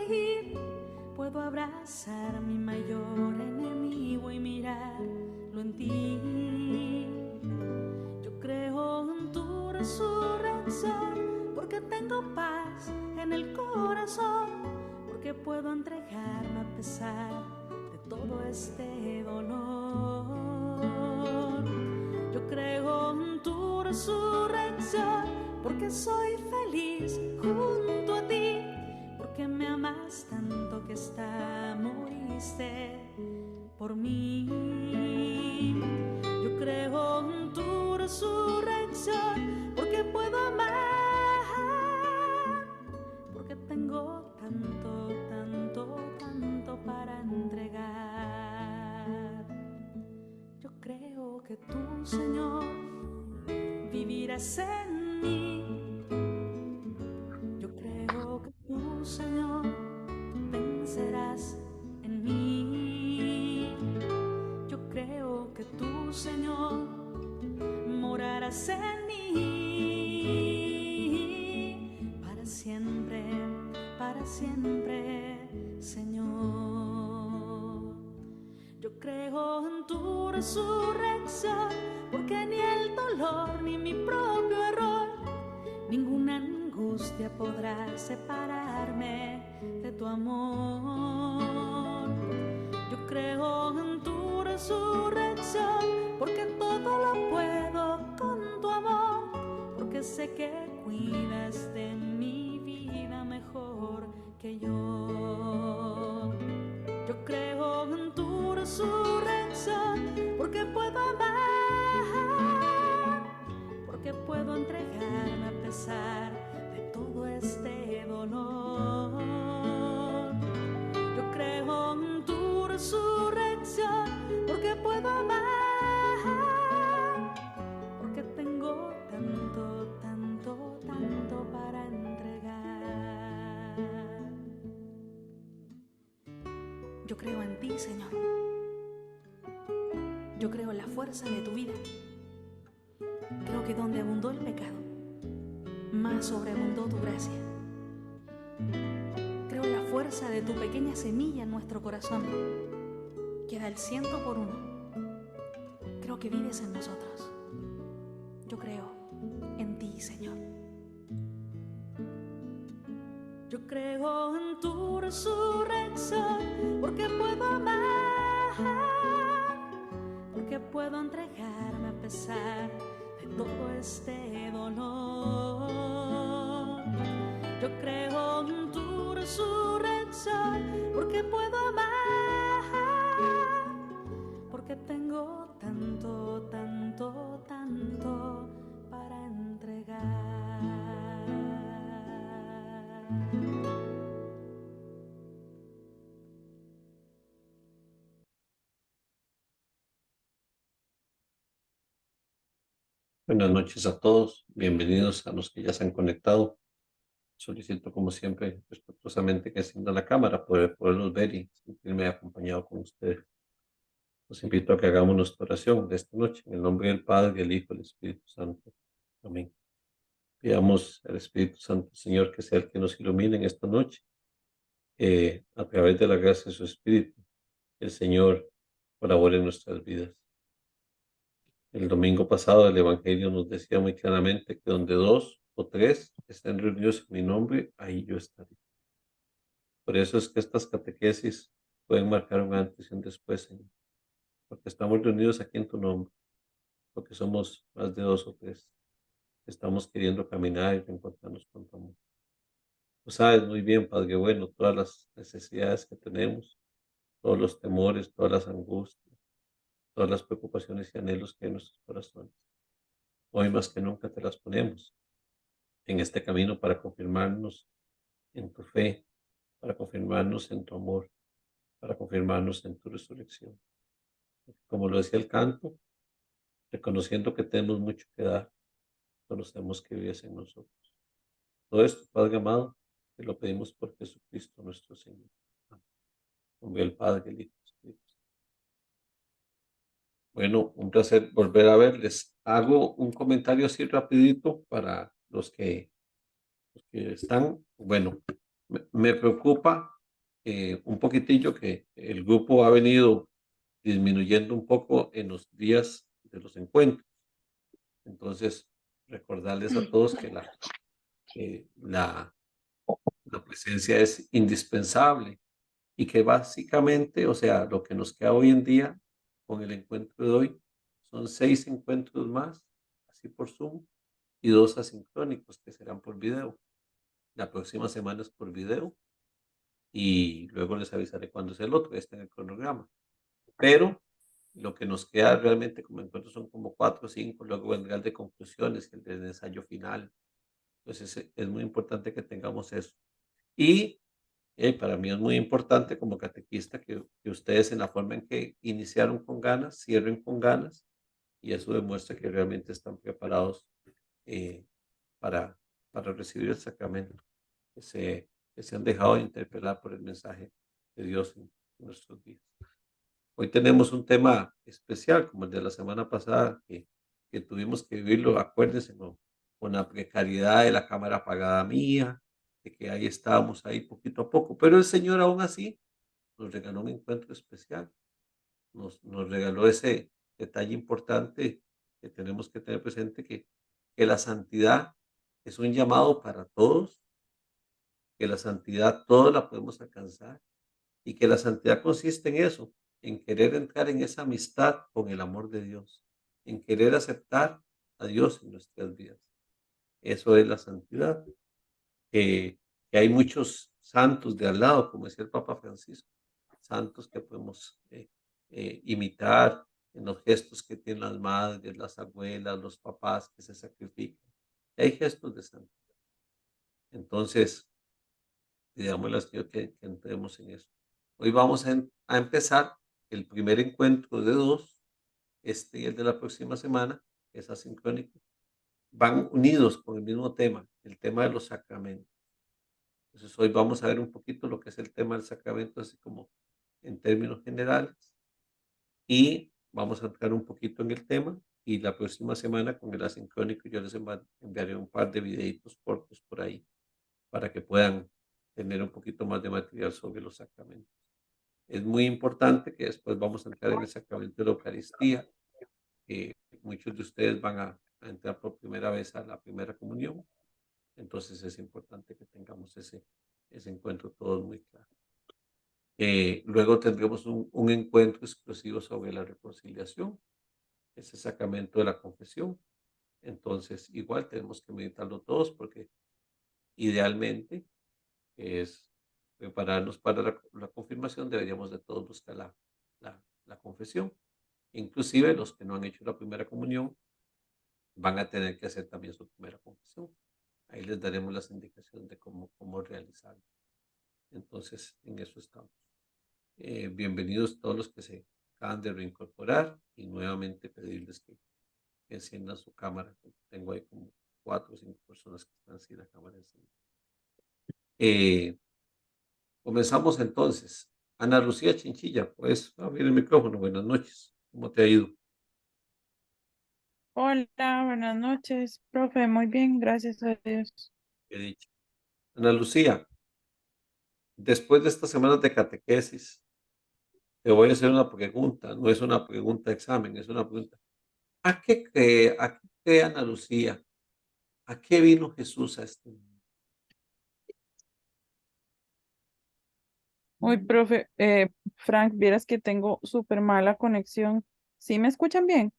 sonreír, puedo abrazar mi mayor enemigo y mirarlo en ti. Yo creo en tu resurrección, porque tengo paz en el corazón, porque puedo entregarme a pesar de todo este dolor. Yo creo en tu resurrección, porque soy feliz junto a ti, porque me amas tanto que hasta moriste por mí. Yo creo en tu resurrección, porque puedo amar, porque tengo tanto, tanto, tanto para entregar. Yo creo que tú, Señor, vivirás en mí. Yo creo que tú, Señor, vencerás en mí. Yo creo que tú, Señor, morarás en mí para siempre, Señor. Yo creo en tu resurrección, porque ni el dolor ni mi propio error, ninguna angustia podrá separarme de tu amor. Yo creo en tu resurrección, porque todo lo puedo con tu amor, porque sé que cuidas de mi vida mejor que yo. Yo creo en tu resurrección, porque puedo amar, porque puedo entregarme a pesar de todo este dolor. Yo creo en tu resurrección, porque puedo amar, porque tengo tanto, tanto, tanto para entregar. Yo creo en ti, Señor. Yo creo en la fuerza de tu vida. Creo que donde abundó el pecado, más sobreabundó tu gracia. Creo en la fuerza de tu pequeña semilla en nuestro corazón, que da el 100 por 1. Creo que vives en nosotros. Yo creo en ti, Señor. Yo creo en tu resurrección, porque puedo amar, porque puedo entregarme a pesar de todo este dolor. Yo creo en tu resurrección, porque puedo amar, porque tengo tanto, tanto, tanto para entregar. Buenas noches a todos, bienvenidos a los que ya se han conectado. Solicito, como siempre, respetuosamente que enciendan la cámara para poderlos ver y sentirme acompañado con ustedes. Los invito a que hagamos nuestra oración de esta noche, en el nombre del Padre, del Hijo y del Espíritu Santo. Amén. Pidamos al Espíritu Santo, Señor, que sea el que nos ilumine en esta noche, a través de la gracia de su Espíritu, el Señor colabore en nuestras vidas. El domingo pasado el Evangelio nos decía muy claramente que donde dos o tres estén reunidos en mi nombre, ahí yo estaré. Por eso es que estas catequesis pueden marcar un antes y un después, Señor, porque estamos reunidos aquí en tu nombre, porque somos más de dos o tres. Estamos queriendo caminar y reencontrarnos con tu amor. Tú sabes muy bien, Padre bueno, todas las necesidades que tenemos, todos los temores, todas las angustias, todas las preocupaciones y anhelos que hay en nuestros corazones. Hoy más que nunca te las ponemos en este camino para confirmarnos en tu fe, para confirmarnos en tu amor, para confirmarnos en tu resurrección. Como lo decía el canto, reconociendo que tenemos mucho que dar, conocemos que vives en nosotros. Todo esto, Padre amado, te lo pedimos por Jesucristo nuestro Señor. Amén. Con el Padre, el Hijo y el Espíritu Santo. Bueno, un placer volver a verles. Hago un comentario así rapidito para los que están. Bueno, me preocupa un poquitillo que el grupo ha venido disminuyendo un poco en los días de los encuentros. Entonces, recordarles a todos que la presencia es indispensable y que básicamente, o sea, lo que nos queda hoy en día con el encuentro de hoy son 6 encuentros más, así por Zoom, y 2 asincrónicos que serán por video. La próxima semana es por video y luego les avisaré cuándo es el otro, está en el cronograma. Pero lo que nos queda realmente como encuentros son como 4 o 5, luego vendrá el de conclusiones, el del ensayo final. Entonces es muy importante que tengamos eso. Y para mí es muy importante como catequista que ustedes en la forma en que iniciaron con ganas, cierren con ganas y eso demuestra que realmente están preparados eh, para, para recibir el sacramento, que que se han dejado de interpelar por el mensaje de Dios en nuestros días. Hoy tenemos un tema especial, como el de la semana pasada, que tuvimos que vivirlo, acuérdense, ¿no? Con la precariedad de la cámara apagada mía, de que ahí estábamos ahí poquito a poco, pero el Señor aún así nos regaló un encuentro especial, nos regaló ese detalle importante que tenemos que tener presente, que la santidad es un llamado para todos, que la santidad todos la podemos alcanzar y que la santidad consiste en eso, en querer entrar en esa amistad con el amor de Dios, en querer aceptar a Dios en nuestras vidas. Eso es la santidad. Que hay muchos santos de al lado, como decía el Papa Francisco, santos que podemos imitar en los gestos que tienen las madres, las abuelas, los papás que se sacrifican. Y hay gestos de santidad. Entonces, pidámosle al Señor que entremos en eso. Hoy vamos a empezar el primer encuentro de dos, este y el de la próxima semana, que es asincrónico, van unidos con el mismo tema, el tema de los sacramentos. Entonces hoy vamos a ver un poquito lo que es el tema del sacramento, así como en términos generales, y vamos a entrar un poquito en el tema, y la próxima semana con el asincrónico yo les enviaré un par de videitos cortos por ahí, para que puedan tener un poquito más de material sobre los sacramentos. Es muy importante que después vamos a entrar en el sacramento de la Eucaristía, que muchos de ustedes van a entrar por primera vez a la primera comunión, entonces es importante que tengamos ese encuentro todos muy claro. Luego tendremos un encuentro exclusivo sobre la reconciliación, ese sacramento de la confesión. Entonces, igual tenemos que meditarlo todos porque idealmente es prepararnos para la confirmación, deberíamos de todos buscar la confesión. Inclusive los que no han hecho la primera comunión van a tener que hacer también su primera confesión. Ahí les daremos las indicaciones de cómo realizarlo. Entonces, en eso estamos. Bienvenidos todos los que se acaban de reincorporar y nuevamente pedirles que enciendan su cámara. Tengo ahí como 4 o 5 personas que están sin la cámara encendida. Comenzamos entonces. Ana Lucía Chinchilla, pues abrir el micrófono. Buenas noches. ¿Cómo te ha ido? Hola, buenas noches, profe. Muy bien, gracias a Dios. He dicho. Ana Lucía, después de estas semanas de catequesis, te voy a hacer una pregunta. No es una pregunta de examen, es una pregunta. ¿A qué cree Ana Lucía? ¿A qué vino Jesús a este mundo? Uy, profe, Frank, vieras que tengo súper mala conexión. ¿Sí me escuchan bien?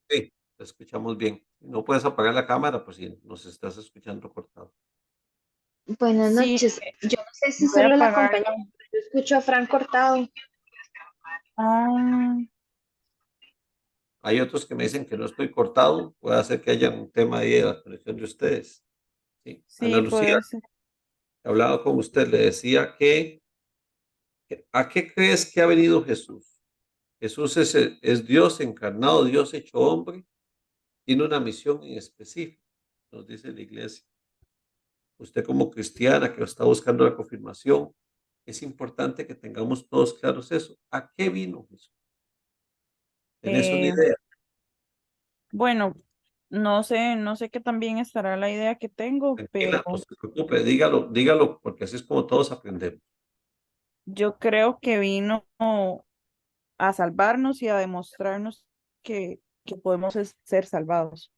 Sí, te escuchamos bien. No puedes apagar la cámara, pues si nos estás escuchando cortado. Buenas Sí, noches. Yo no sé si voy a solo la apagarla. compañía, pero yo escucho a Fran cortado. Ah, Hay otros que me dicen que no estoy cortado. Puede ser que haya un tema ahí de la conexión de ustedes. Sí. Ana sí, Lucía, puede ser. hablaba con usted, le decía ¿a qué crees que ha venido Jesús? Jesús es Dios encarnado, Dios hecho hombre, tiene una misión en específico, nos dice la iglesia. Usted como cristiana que está buscando la confirmación, es importante que tengamos todos claros eso. ¿A qué vino Jesús? ¿Tenés una Eh, idea? bueno, no sé qué tan bien estará la idea que tengo, pero Tranquila, no se preocupe, dígalo, dígalo, porque así es como todos aprendemos. Yo creo que vino a salvarnos y a demostrarnos que podemos ser salvados.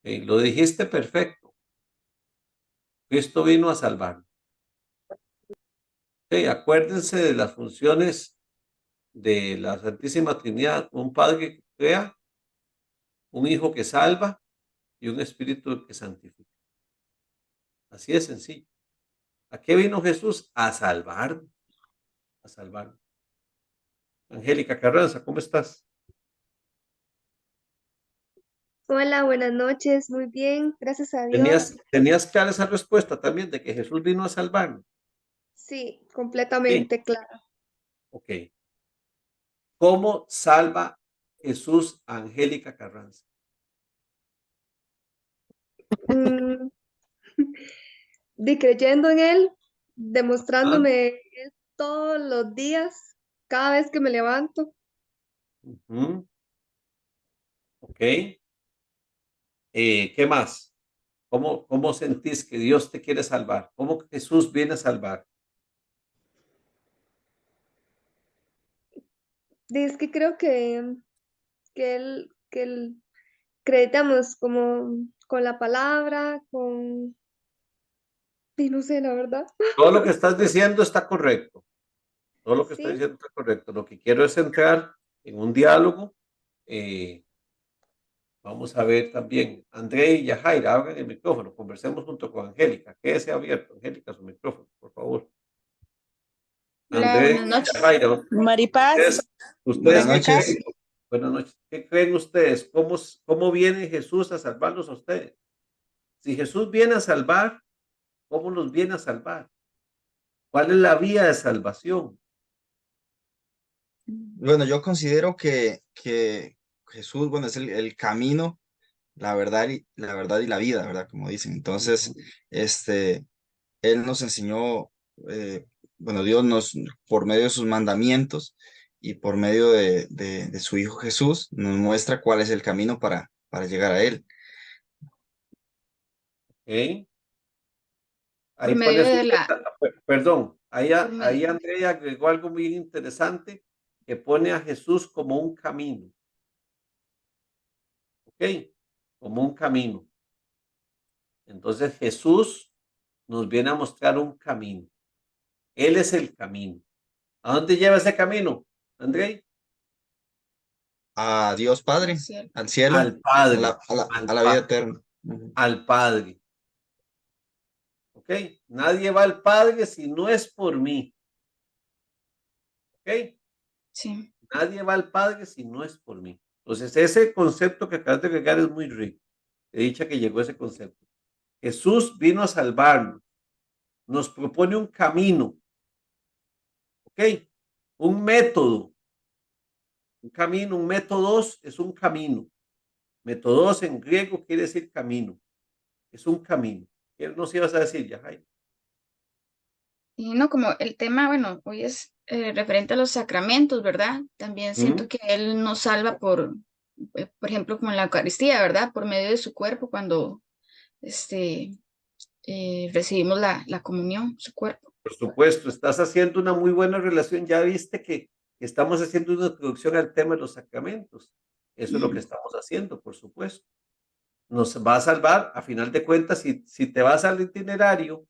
Lo dijiste perfecto. Cristo vino a salvar. Acuérdense de las funciones de la Santísima Trinidad: un Padre que crea, un Hijo que salva y un Espíritu que santifica. Así de sencillo. ¿A qué vino Jesús? A salvar, a salvar. Angélica Carranza, ¿cómo estás? Hola, buenas noches, muy bien, gracias a Dios. ¿Tenías clara esa respuesta también de que Jesús vino a salvarnos? Sí, Sí, completamente claro. ok. ¿Cómo salva Jesús a Angélica Carranza? Mm, creyendo en Él, Ah, demostrándome Él todos los días, cada vez que me levanto. ujú, ok. ¿Qué más? ¿Cómo sentís que Dios te quiere salvar? ¿Cómo que Jesús viene a salvar? Es que creo que Él creemos como con la palabra, y no sé, la verdad. Todo lo que estás diciendo está correcto. Todo lo que estás Sí, diciendo está correcto. Lo que quiero es entrar en un diálogo. eh, Vamos a ver también, André y Yajaira, abran el micrófono, conversemos junto con Angélica. Quédese abierto, Angélica, su micrófono, por favor. Hola, André buenas y noches. Yajaira, Maripaz, ustedes Buenas qué noches. creen? Buenas noches. ¿Qué creen ustedes? ¿Cómo viene Jesús a salvarlos a ustedes? Si Jesús viene a salvar, ¿cómo los viene a salvar? ¿Cuál es la vía de salvación? Bueno, yo considero que Jesús, bueno, es el camino, la verdad y la vida, ¿verdad? Como dicen. Entonces, este, Él nos enseñó, eh, bueno, Dios nos, por medio de sus mandamientos y por medio de su Hijo Jesús, nos muestra cuál es el camino para llegar a Él. ¿Ok? Por Ahí medio pone su, de la, perdón, por ahí medio, Andrea agregó algo muy interesante, que pone a Jesús como un camino. ¿Ok? Como un camino. Entonces Jesús nos viene a mostrar un camino. Él es el camino. ¿A dónde lleva ese camino, André? a Dios Padre, Al al cielo, a Padre, la, a la, al, a la vida pa- eterna. Ujú. al Padre. ¿Ok? Nadie va al Padre si no es por mí. ¿Ok? Sí. Nadie va al Padre si no es por mí. Entonces, ese concepto que acabas de agregar es muy rico. He dicho que llegó ese concepto. Jesús vino a salvarnos. Nos propone un camino. ¿Ok? Un método. Un camino, un métodos es un camino. Métodos en griego quiere decir camino. Es un camino. ¿Qué nos ibas a decir, Yahay? Y no, como el tema, bueno, hoy es referente a los sacramentos, ¿verdad? También ¿Mm? siento que Él nos salva por ejemplo, como en la Eucaristía, ¿verdad? Por medio de su cuerpo, cuando este, recibimos la comunión, su cuerpo. Por supuesto, estás haciendo una muy buena relación. Ya viste que estamos haciendo una introducción al tema de los sacramentos. Eso es lo que Ujú. estamos haciendo, por supuesto. Nos va a salvar, a final de cuentas, si te vas al itinerario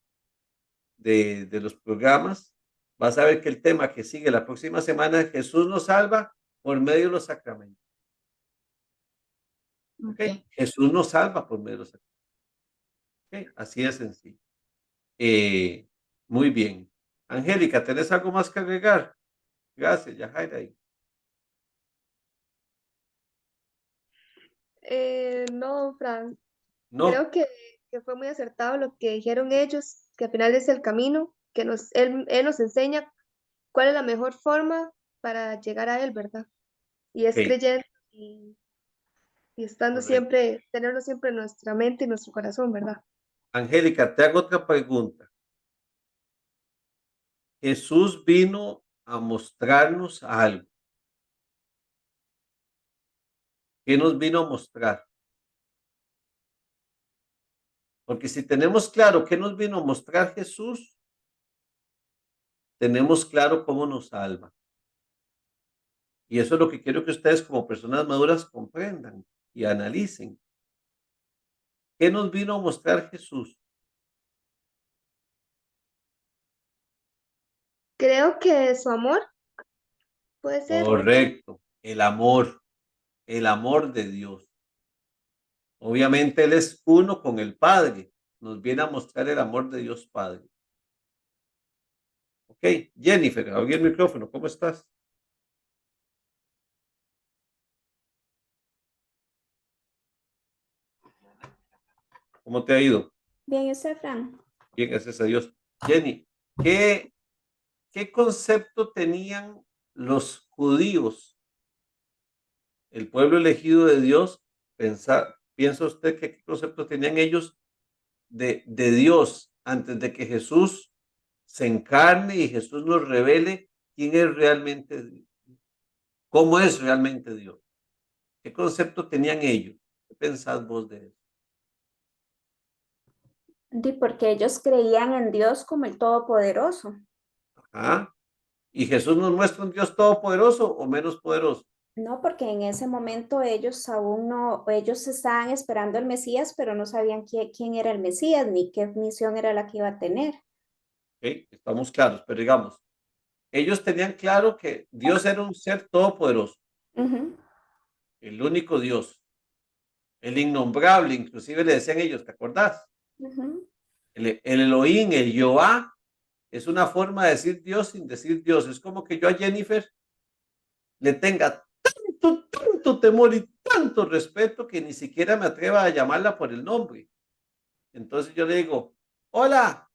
de los programas, vas a ver que el tema que sigue la próxima semana es Jesús nos salva por medio de los sacramentos. ¿Ok? Ok. Jesús nos salva por medio de los sacramentos. ¿Ok? Así de sencillo. Eh, Muy bien. Angélica, ¿tenés algo más que agregar? Gracias, Yajaira. No, Fran, No, creo que fue muy acertado lo que dijeron ellos, que al final es el camino, Él nos enseña cuál es la mejor forma para llegar a Él, ¿verdad? Y es ok, creyendo y estando correcto. siempre, tenerlo siempre en nuestra mente y nuestro corazón, ¿verdad? Angélica, te hago otra pregunta. Jesús vino a mostrarnos algo. ¿Qué nos vino a mostrar? Porque si tenemos claro qué nos vino a mostrar Jesús, tenemos claro cómo nos salva. Y eso es lo que quiero que ustedes como personas maduras comprendan y analicen. ¿Qué nos vino a mostrar Jesús? Creo que su amor puede ser. Correcto, el amor de Dios. Obviamente Él es uno con el Padre. Nos viene a mostrar el amor de Dios Padre. Ok, Jennifer, abrí el micrófono, ¿cómo estás? ¿Cómo te ha ido? Bien, ¿y usted, Fran? Bien, gracias a Dios. Jenny, ¿qué concepto tenían los judíos, el pueblo elegido de Dios? ¿Piensa usted que qué concepto tenían ellos de Dios antes de que Jesús se encarne y Jesús nos revele quién es realmente Dios? ¿Cómo es realmente Dios? ¿Qué concepto tenían ellos? ¿Qué pensás vos de eso? Porque ellos creían en Dios como el Todopoderoso. Ajá. ¿Y Jesús nos muestra un Dios todopoderoso o menos poderoso? No, porque en ese momento ellos aún no, ellos estaban esperando el Mesías, pero no sabían quién era el Mesías ni qué misión era la que iba a tener. ¿Ok? Estamos claros, pero digamos, ellos tenían claro que Dios era un ser todopoderoso, Ujú, el único Dios, el innombrable, inclusive le decían ellos, ¿te acordás? ujú. El Elohim, el Jehová, es una forma de decir Dios sin decir Dios. Es como que yo a Jennifer le tenga tanto temor y tanto respeto que ni siquiera me atreva a llamarla por el nombre. Entonces yo le digo, hola,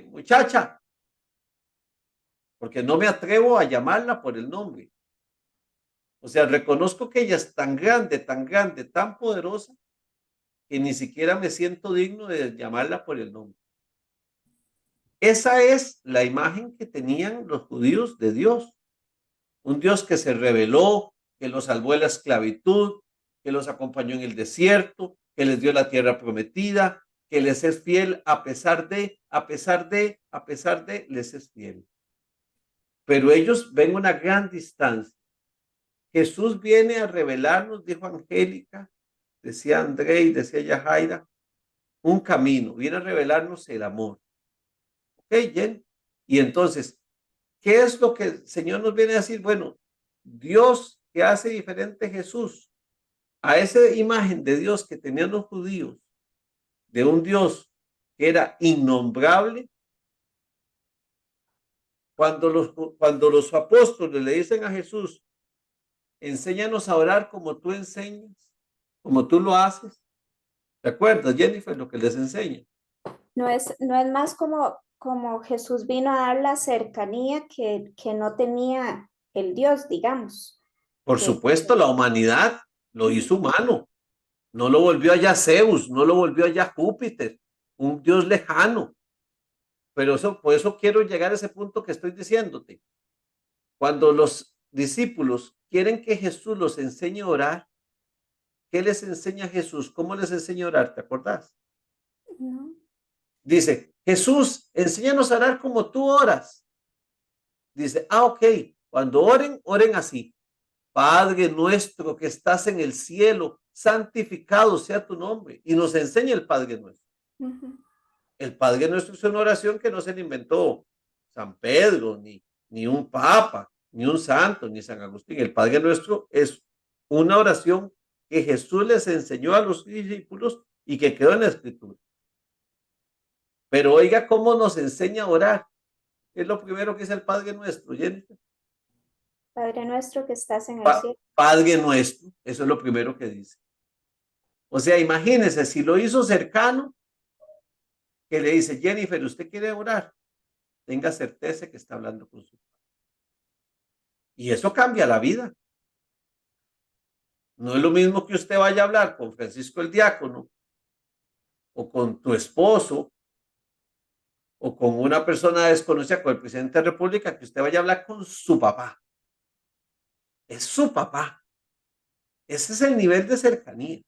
muchacha, porque no me atrevo a llamarla por el nombre. O sea, reconozco que ella es tan grande, tan poderosa, que ni siquiera me siento digno de llamarla por el nombre. Esa es la imagen que tenían los judíos de Dios. Un Dios que se reveló, que los salvó de la esclavitud, que los acompañó en el desierto, que les dio la tierra prometida, que les es fiel a pesar de, les es fiel. Pero ellos ven una gran distancia. Jesús viene a revelarnos, dijo Angélica, decía André y decía Yajaira, un camino, viene a revelarnos el amor. ¿Ok, Jen? Y entonces, ¿qué es lo que el Señor nos viene a decir? Bueno, Dios que hace diferente a Jesús a esa imagen de Dios que tenían los judíos, de un Dios que era innombrable. Cuando los apóstoles le dicen a Jesús, enséñanos a orar como tú enseñas, como tú lo haces. ¿Te acuerdas, Jennifer, lo que les enseña? No es más como Jesús vino a dar la cercanía que no tenía el Dios, digamos. Por Que, supuesto, la humanidad lo hizo humano. No lo volvió allá Zeus, no lo volvió allá Júpiter, un Dios lejano. Pero por eso quiero llegar a ese punto que estoy diciéndote. Cuando los discípulos quieren que Jesús los enseñe a orar, ¿qué les enseña Jesús? ¿Cómo les enseña a orar? ¿Te acordás? ¿no? Dice, Jesús, enséñanos a orar como tú oras. Dice, ok, cuando oren, oren así. Padre nuestro que estás en el cielo, santificado sea tu nombre. Y nos enseña el Padre nuestro. Ujú. El Padre nuestro es una oración que no se le inventó San Pedro, ni un papa, ni un santo, ni San Agustín. El Padre nuestro es una oración que Jesús les enseñó a los discípulos y que quedó en la Escritura. Pero oiga cómo nos enseña a orar. Es lo primero que es el Padre nuestro, Jennifer. Padre nuestro que estás en el cielo. Padre nuestro, eso es lo primero que dice. O sea, imagínense, si lo hizo cercano, que le dice, Jennifer, ¿usted quiere orar? Tenga certeza que está hablando con su padre. Y eso cambia la vida. No es lo mismo que usted vaya a hablar con Francisco el diácono, o con tu esposo, o con una persona desconocida, con el presidente de la República, que usted vaya a hablar con su papá. Es su papá. Ese es el nivel de cercanía.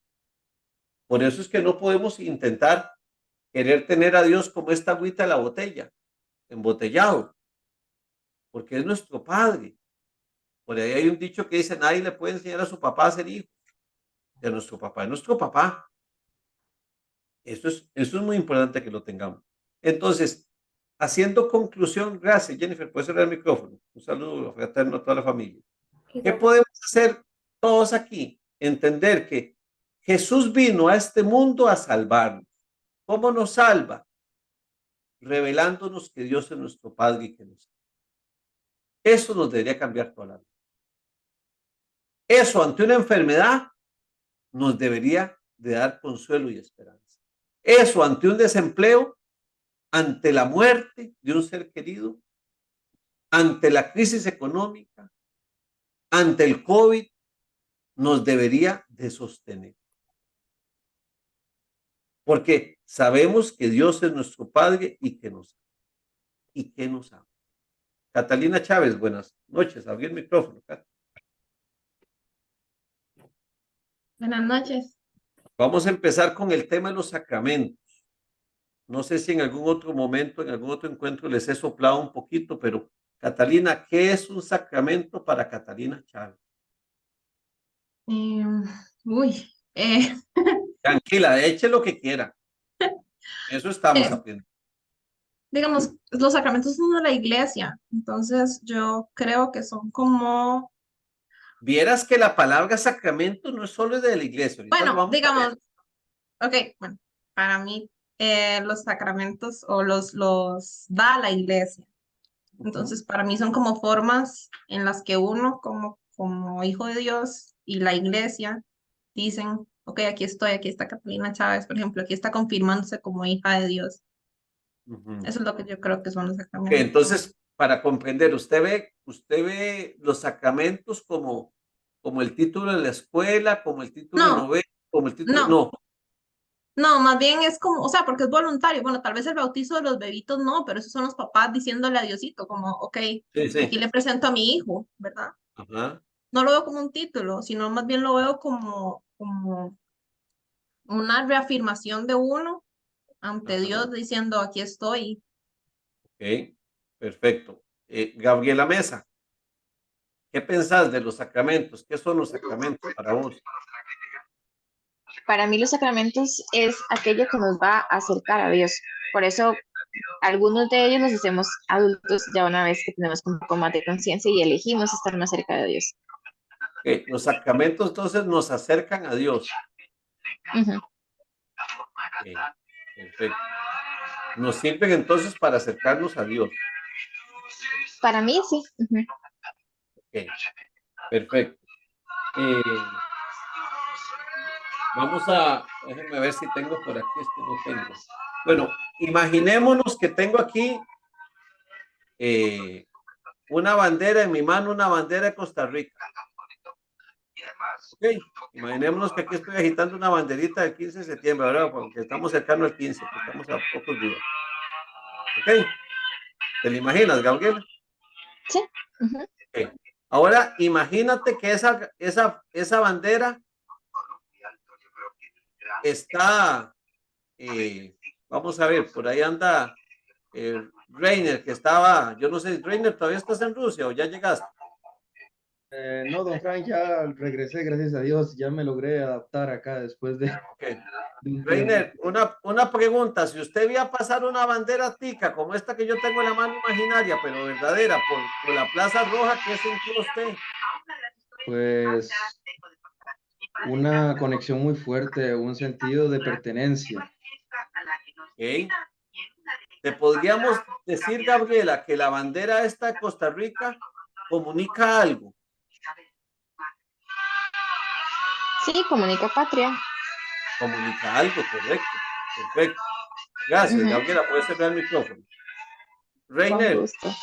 Por eso es que no podemos intentar querer tener a Dios como esta agüita de la botella, embotellado. porque es nuestro Padre. Por ahí hay un dicho que dice, nadie le puede enseñar a su papá a ser hijo. De nuestro papá es nuestro papá. Eso es muy importante que lo tengamos. Entonces, haciendo conclusión, gracias, Jennifer, puede cerrar el micrófono. Un saludo fraterno a toda la familia. ¿Qué podemos hacer todos aquí? Entender que Jesús vino a este mundo a salvarnos. ¿Cómo nos salva? Revelándonos que Dios es nuestro Padre y que nos ama. Eso nos debería cambiar toda la vida. Eso ante una enfermedad nos debería de dar consuelo y esperanza. Eso ante un desempleo, ante la muerte de un ser querido, ante la crisis económica, ante el COVID, nos debería de sostener. Porque sabemos que Dios es nuestro Padre y que nos ama. Y que nos ama. Catalina Chávez, buenas noches. Abrí el micrófono. Buenas noches. Vamos a empezar con el tema de los sacramentos. No sé si en algún otro momento, en algún otro encuentro les he soplado un poquito, pero Catalina, ¿qué es un sacramento para Catalina Chávez? Uy, Tranquila, eche lo que quiera. Eso estamos eh, aprendiendo. digamos, los sacramentos son de la iglesia, entonces yo creo que son como, Vieras que la palabra sacramento no es solo de la iglesia. Ahorita lo bueno, vamos a ver. digamos, ok, bueno, para mí los sacramentos o los da la iglesia. Entonces, para mí son como formas en las que uno, como hijo de Dios y la iglesia, dicen, ok, aquí estoy, aquí está Catalina Chávez, por ejemplo, aquí está confirmándose como hija de Dios. Ujú. Eso es lo que yo creo que son los Ok, sacramentos. entonces, para comprender, usted ve los sacramentos como el título de la escuela, como el título de No, novela, como el título, no, no. más bien es como, o sea, porque es voluntario. Bueno, tal vez el bautizo de los bebitos no, pero esos son los papás diciéndole a Diosito, como, ok, Sí, sí. aquí le presento a mi hijo, ¿verdad? Ajá. No lo veo como un título, sino más bien lo veo como una reafirmación de uno ante Ajá. Dios diciendo, aquí estoy. Ok, perfecto. Gabriela Mesa, ¿qué pensás de los sacramentos? ¿Qué son los sacramentos para vos? Para mí los sacramentos es aquello que nos va a acercar a Dios. Por eso algunos de ellos los hacemos adultos ya una vez que tenemos un poco más de conciencia y elegimos estar más cerca de Dios. Okay, los sacramentos entonces nos acercan a Dios. Ujú. Okay, perfecto. Nos sirven entonces para acercarnos a Dios. Para mí sí. Ujú. Okay, perfecto. Déjenme ver si tengo por aquí, es que no tengo. Bueno, imaginémonos que tengo aquí una bandera en mi mano, una bandera de Costa Rica. Ok, imaginémonos que aquí estoy agitando una banderita del 15 de septiembre, ¿verdad? Porque estamos cercanos al 15, que estamos a pocos días. Ok, ¿te lo imaginas, Gabriela? Sí. Ujú. Okay. Ahora, imagínate que esa bandera está, vamos a ver, por ahí anda Reiner, que estaba, yo no sé, Reiner, ¿todavía estás en Rusia o ya llegaste? No, don Frank, ya regresé, gracias a Dios, ya me logré adaptar acá después de Okay. un tiempo. Reiner, una pregunta, si usted vía pasar una bandera tica como esta que yo tengo en la mano imaginaria, pero verdadera, por la Plaza Roja, ¿qué sintió usted? Pues una conexión muy fuerte, un sentido de pertenencia. Okay. Te podríamos decir, Gabriela, que la bandera esta de Costa Rica comunica algo. Sí, comunica patria. Comunica algo, correcto. Perfecto. Gracias, Ujú. Gabriela, puedes cerrar el micrófono. Con Reiner, gusto.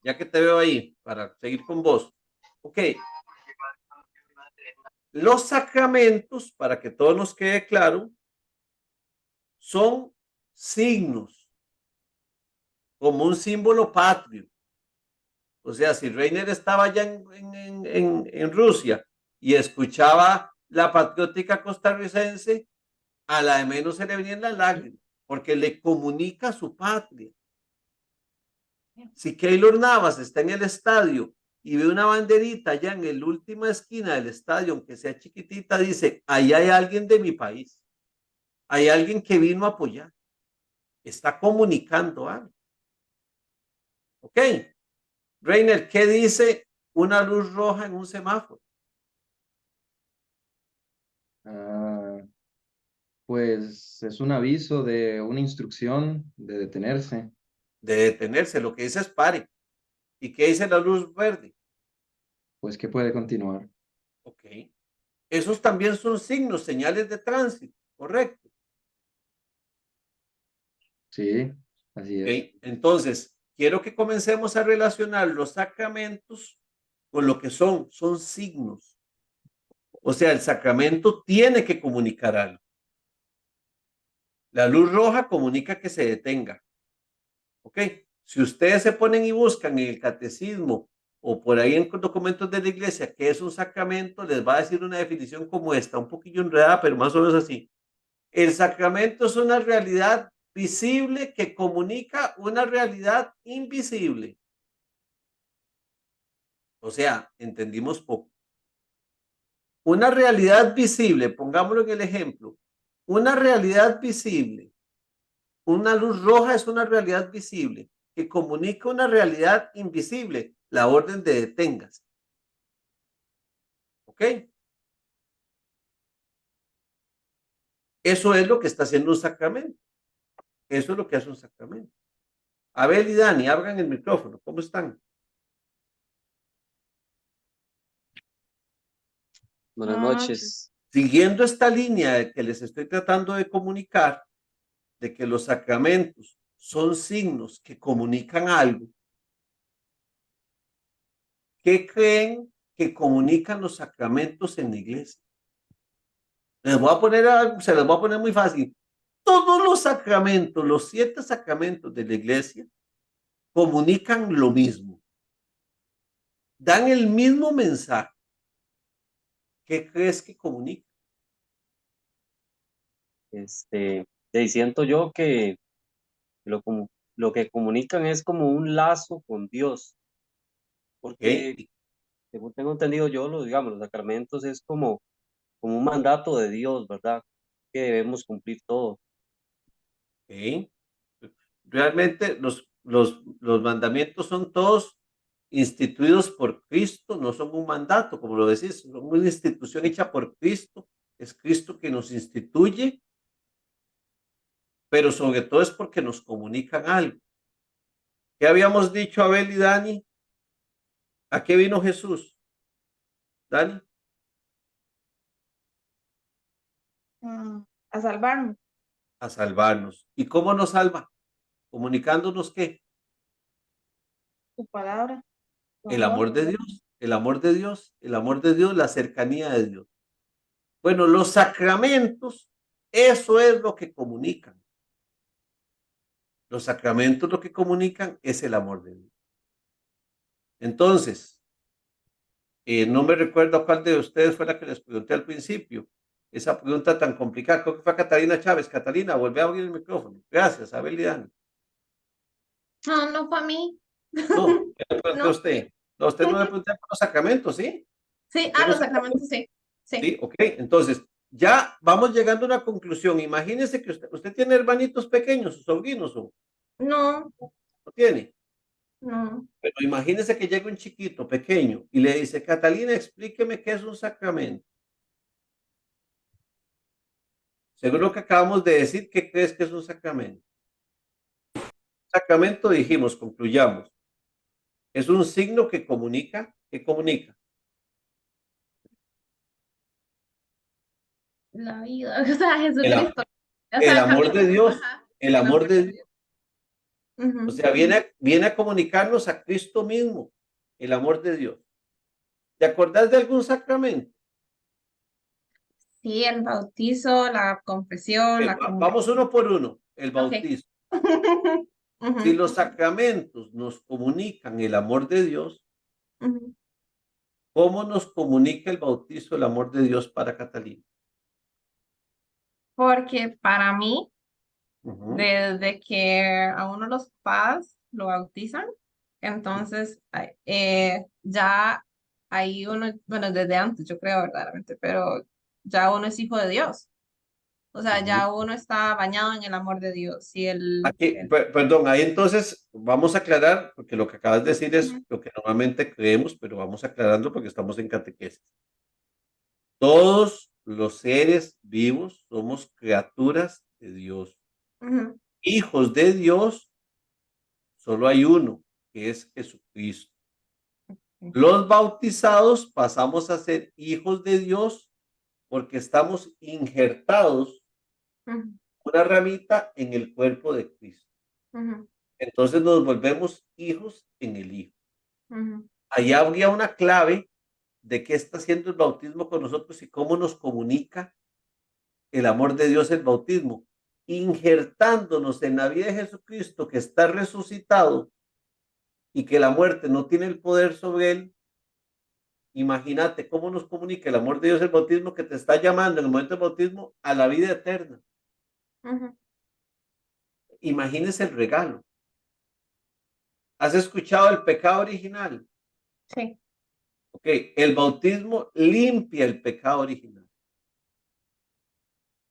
ya que te veo ahí, para seguir con vos. Ok. Los sacramentos, para que todo nos quede claro, son signos, como un símbolo patrio. O sea, si Reiner estaba allá en Rusia y escuchaba la patriótica costarricense, a la de menos se le venían las lágrimas, porque le comunica a su patria. Si Keylor Navas está en el estadio y ve una banderita allá en la última esquina del estadio, aunque sea chiquitita, dice, ahí hay alguien de mi país. Hay alguien que vino a apoyar. Está comunicando algo. ¿Ok? Reiner, ¿qué dice una luz roja en un semáforo? Pues es un aviso de una instrucción de detenerse. De detenerse, lo que dice es pare. ¿Y qué dice la luz verde? Pues que puede continuar. Ok. Esos también son signos, señales de tránsito, ¿correcto? Sí, así es. Ok. Entonces, quiero que comencemos a relacionar los sacramentos con lo que son signos. O sea, el sacramento tiene que comunicar algo. La luz roja comunica que se detenga. ¿Ok? Si ustedes se ponen y buscan en el catecismo o por ahí en documentos de la iglesia qué es un sacramento, les va a decir una definición como esta, un poquillo enredada, pero más o menos así. El sacramento es una realidad visible que comunica una realidad invisible. O sea, entendimos poco. Una realidad visible, pongámoslo en el ejemplo, una realidad visible, una luz roja es una realidad visible que comunica una realidad invisible, la orden de detengas. ¿Ok? Eso es lo que está haciendo un sacramento. Eso es lo que hace un sacramento. Abel y Dani, abran el micrófono. ¿Cómo están? Buenas noches. Siguiendo esta línea que les estoy tratando de comunicar, de que los sacramentos son signos que comunican algo, ¿qué creen que comunican los sacramentos en la iglesia? Se los voy a poner muy fácil. Todos los sacramentos, los 7 sacramentos de la iglesia, comunican lo mismo. Dan el mismo mensaje. ¿Qué crees que comunica? Siento yo que lo que comunican es como un lazo con Dios, porque ¿Okay? según tengo entendido yo, digamos, los sacramentos es como un mandato de Dios, ¿verdad? Que debemos cumplir todo. ¿Okay? Realmente los mandamientos son todos instituidos por Cristo, no son un mandato, como lo decís, son una institución hecha por Cristo, es Cristo que nos instituye, pero sobre todo es porque nos comunican algo. ¿Qué habíamos dicho Abel y Dani? ¿A qué vino Jesús? Dani. A salvarnos. A salvarnos. ¿Y cómo nos salva? Comunicándonos qué? Su palabra. El amor de Dios, el amor de Dios, el amor de Dios, la cercanía de Dios. Bueno, los sacramentos, eso es lo que comunican. Los sacramentos lo que comunican es el amor de Dios. Entonces, no me recuerdo a cuál de ustedes fue la que les pregunté al principio. Esa pregunta tan complicada, creo que fue a Catalina Chávez. Catalina, vuelve a abrir el micrófono. Gracias, Abel y Dani. No, no para mí. No, ¿qué le pregunté a No. usted? No, usted no le pregunté por los sacramentos, ¿sí? Sí, ¿Usted no los sabe? sacramentos, sí. Sí. Sí, ok. Entonces, ya vamos llegando a una conclusión. Imagínese que usted tiene hermanitos pequeños, sus sobrinos, ¿o No, no tiene? no. Pero imagínese que llega un chiquito pequeño y le dice, Catalina, explíqueme qué es un sacramento. Según lo que acabamos de decir, ¿qué crees que es un sacramento? Sacramento, dijimos, concluyamos. Es un signo que comunica, La vida, o sea, el, Jesucristo. O el sea, amor de Dios, ajá, el el amor amor de de Dios. Dios. O sea, viene a comunicarnos a Cristo mismo, el amor de Dios. ¿Te acordás de algún sacramento? Sí, el bautizo, la confesión, la comunión. Vamos uno por uno. El Ok. bautizo. Si Ujú, los sacramentos nos comunican el amor de Dios, ujú. ¿cómo nos comunica el bautizo el amor de Dios para Catalina? Porque para mí, Ujú. desde que a uno los papás lo bautizan, entonces ya ahí uno, bueno, desde antes yo creo verdaderamente, pero ya uno es hijo de Dios. O sea, Ujú. ya uno está bañado en el amor de Dios y Aquí, perdón, ahí entonces vamos a aclarar, porque lo que acabas de decir es lo que normalmente creemos, pero vamos aclarando porque estamos en catequesis. Todos los seres vivos somos criaturas de Dios. Ujú, Hijos de Dios, solo hay uno, que es Jesucristo. Los bautizados pasamos a ser hijos de Dios porque estamos injertados ujú, una ramita en el cuerpo de Cristo. ujú, Entonces nos volvemos hijos en el Hijo. ujú. Ahí habría una clave de qué está haciendo el bautismo con nosotros y cómo nos comunica el amor de Dios el bautismo, injertándonos en la vida de Jesucristo que está resucitado y que la muerte no tiene el poder sobre él. Imagínate cómo nos comunica el amor de Dios el bautismo que te está llamando en el momento del bautismo a la vida eterna. Ujú. Imagínese el regalo. ¿Has escuchado el pecado original? Sí. Ok, el bautismo limpia el pecado original.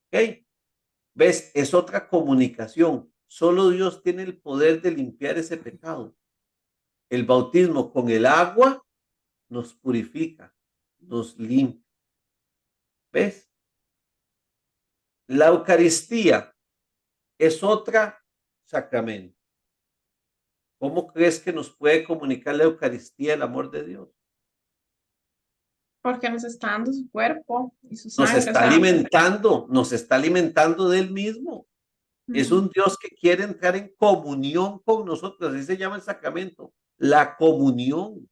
Ok, ¿ves? Es otra comunicación. Solo Dios tiene el poder de limpiar ese pecado. El bautismo con el agua nos purifica, nos limpia. ¿Ves? La Eucaristía es otra sacramento. ¿Cómo crees que nos puede comunicar la Eucaristía el amor de Dios? Porque nos está dando su cuerpo y su sangre, o sea, Nos está alimentando de él mismo. Es ujú, un Dios que quiere entrar en comunión con nosotros, así se llama el sacramento, la comunión.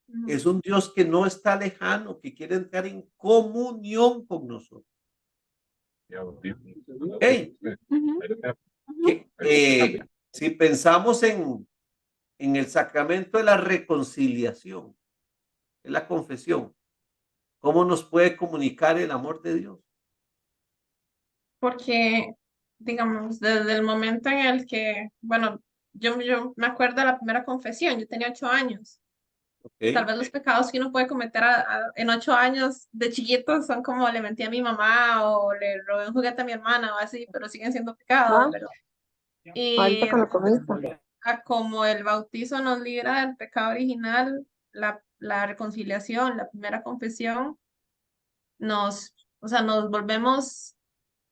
ujú. Es un Dios que no está lejano, que quiere entrar en comunión con nosotros. Hey, Ujú. si pensamos en el sacramento de la reconciliación, es la confesión, ¿cómo nos puede comunicar el amor de Dios? Porque, digamos, desde el momento en el que, bueno, yo me acuerdo de la primera confesión, yo tenía 8 años. Tal ¿Ok? vez los pecados que uno puede cometer en 8 años de chiquito son como le mentí a mi mamá o le robé un juguete a mi hermana o así, pero siguen siendo pecados. Ah, ahorita Y con la comida. como el bautizo nos libra del pecado original, la reconciliación, la primera confesión, o sea, nos volvemos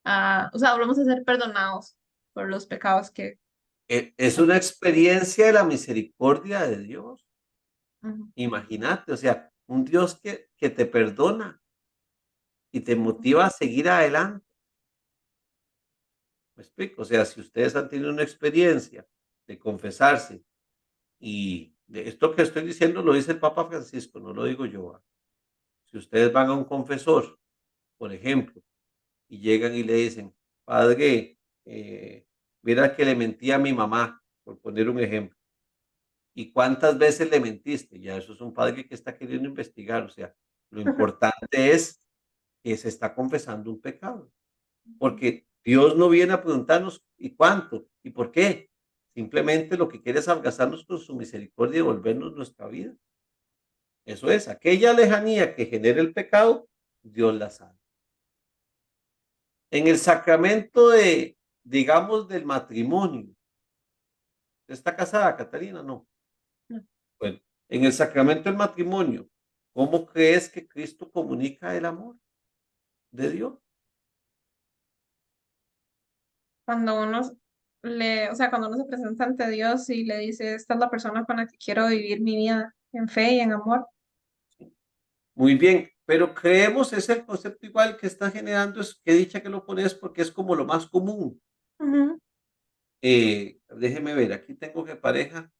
volvemos a ser perdonados por los pecados que... Es una experiencia de la misericordia de Dios. Ujú, Imagínate, o sea, un Dios que te perdona y te motiva a seguir adelante. ¿Me explico? O sea, si ustedes han tenido una experiencia de confesarse y de esto que estoy diciendo lo dice el Papa Francisco, no lo digo yo. Si ustedes van a un confesor, por ejemplo, y llegan y le dicen, padre, mira que le mentí a mi mamá, por poner un ejemplo. ¿Y cuántas veces le mentiste? Ya eso es un padre que está queriendo investigar. O sea, lo importante es que se está confesando un pecado. Porque Dios no viene a preguntarnos ¿y cuánto? ¿Y por qué? Simplemente lo que quiere es abrazarnos con su misericordia y devolvernos nuestra vida. Eso es, aquella lejanía que genera el pecado, Dios la sana. En el sacramento digamos, del matrimonio. ¿Está casada, Catalina? No. no. Bueno, en el sacramento del matrimonio, ¿cómo crees que Cristo comunica el amor de Dios? Cuando uno o sea, cuando uno se presenta ante Dios y le dice, esta es la persona con la que quiero vivir mi vida en fe y en amor. Muy bien, pero creemos es el concepto igual que está generando, es que dicha que lo pones porque es como lo más común. Ujú. Déjeme ver, aquí tengo que pareja.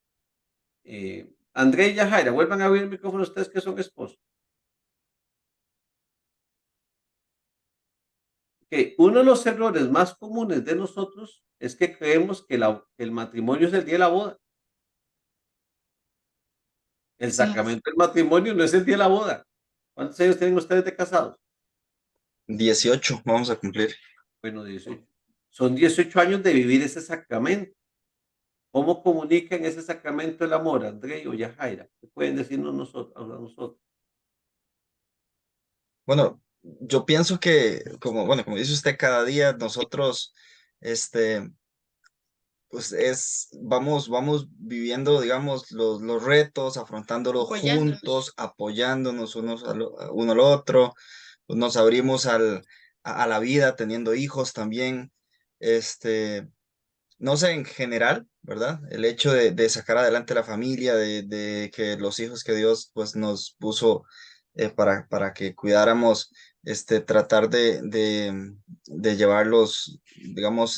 André y Yajaira, vuelvan a abrir el micrófono ustedes que son esposos. Que uno de los errores más comunes de nosotros es que creemos que el matrimonio es el día de la boda. El Sí. sacramento del matrimonio no es el día de la boda. ¿Cuántos años tienen ustedes de casados? 18 vamos a cumplir. Bueno, 18. Son 18 años de vivir ese sacramento. ¿Cómo comunica en ese sacramento el amor, André o Yajaira? ¿Qué pueden decirnos a nosotros? Bueno, yo pienso que, como dice usted, cada día nosotros, pues vamos viviendo, digamos, los retos, afrontándolos juntos, apoyándonos uno al otro, pues nos abrimos a la vida, teniendo hijos también, no sé, en general, ¿verdad? El hecho de sacar adelante la familia, de que los hijos que Dios pues nos puso para que cuidáramos, tratar de llevarlos, digamos,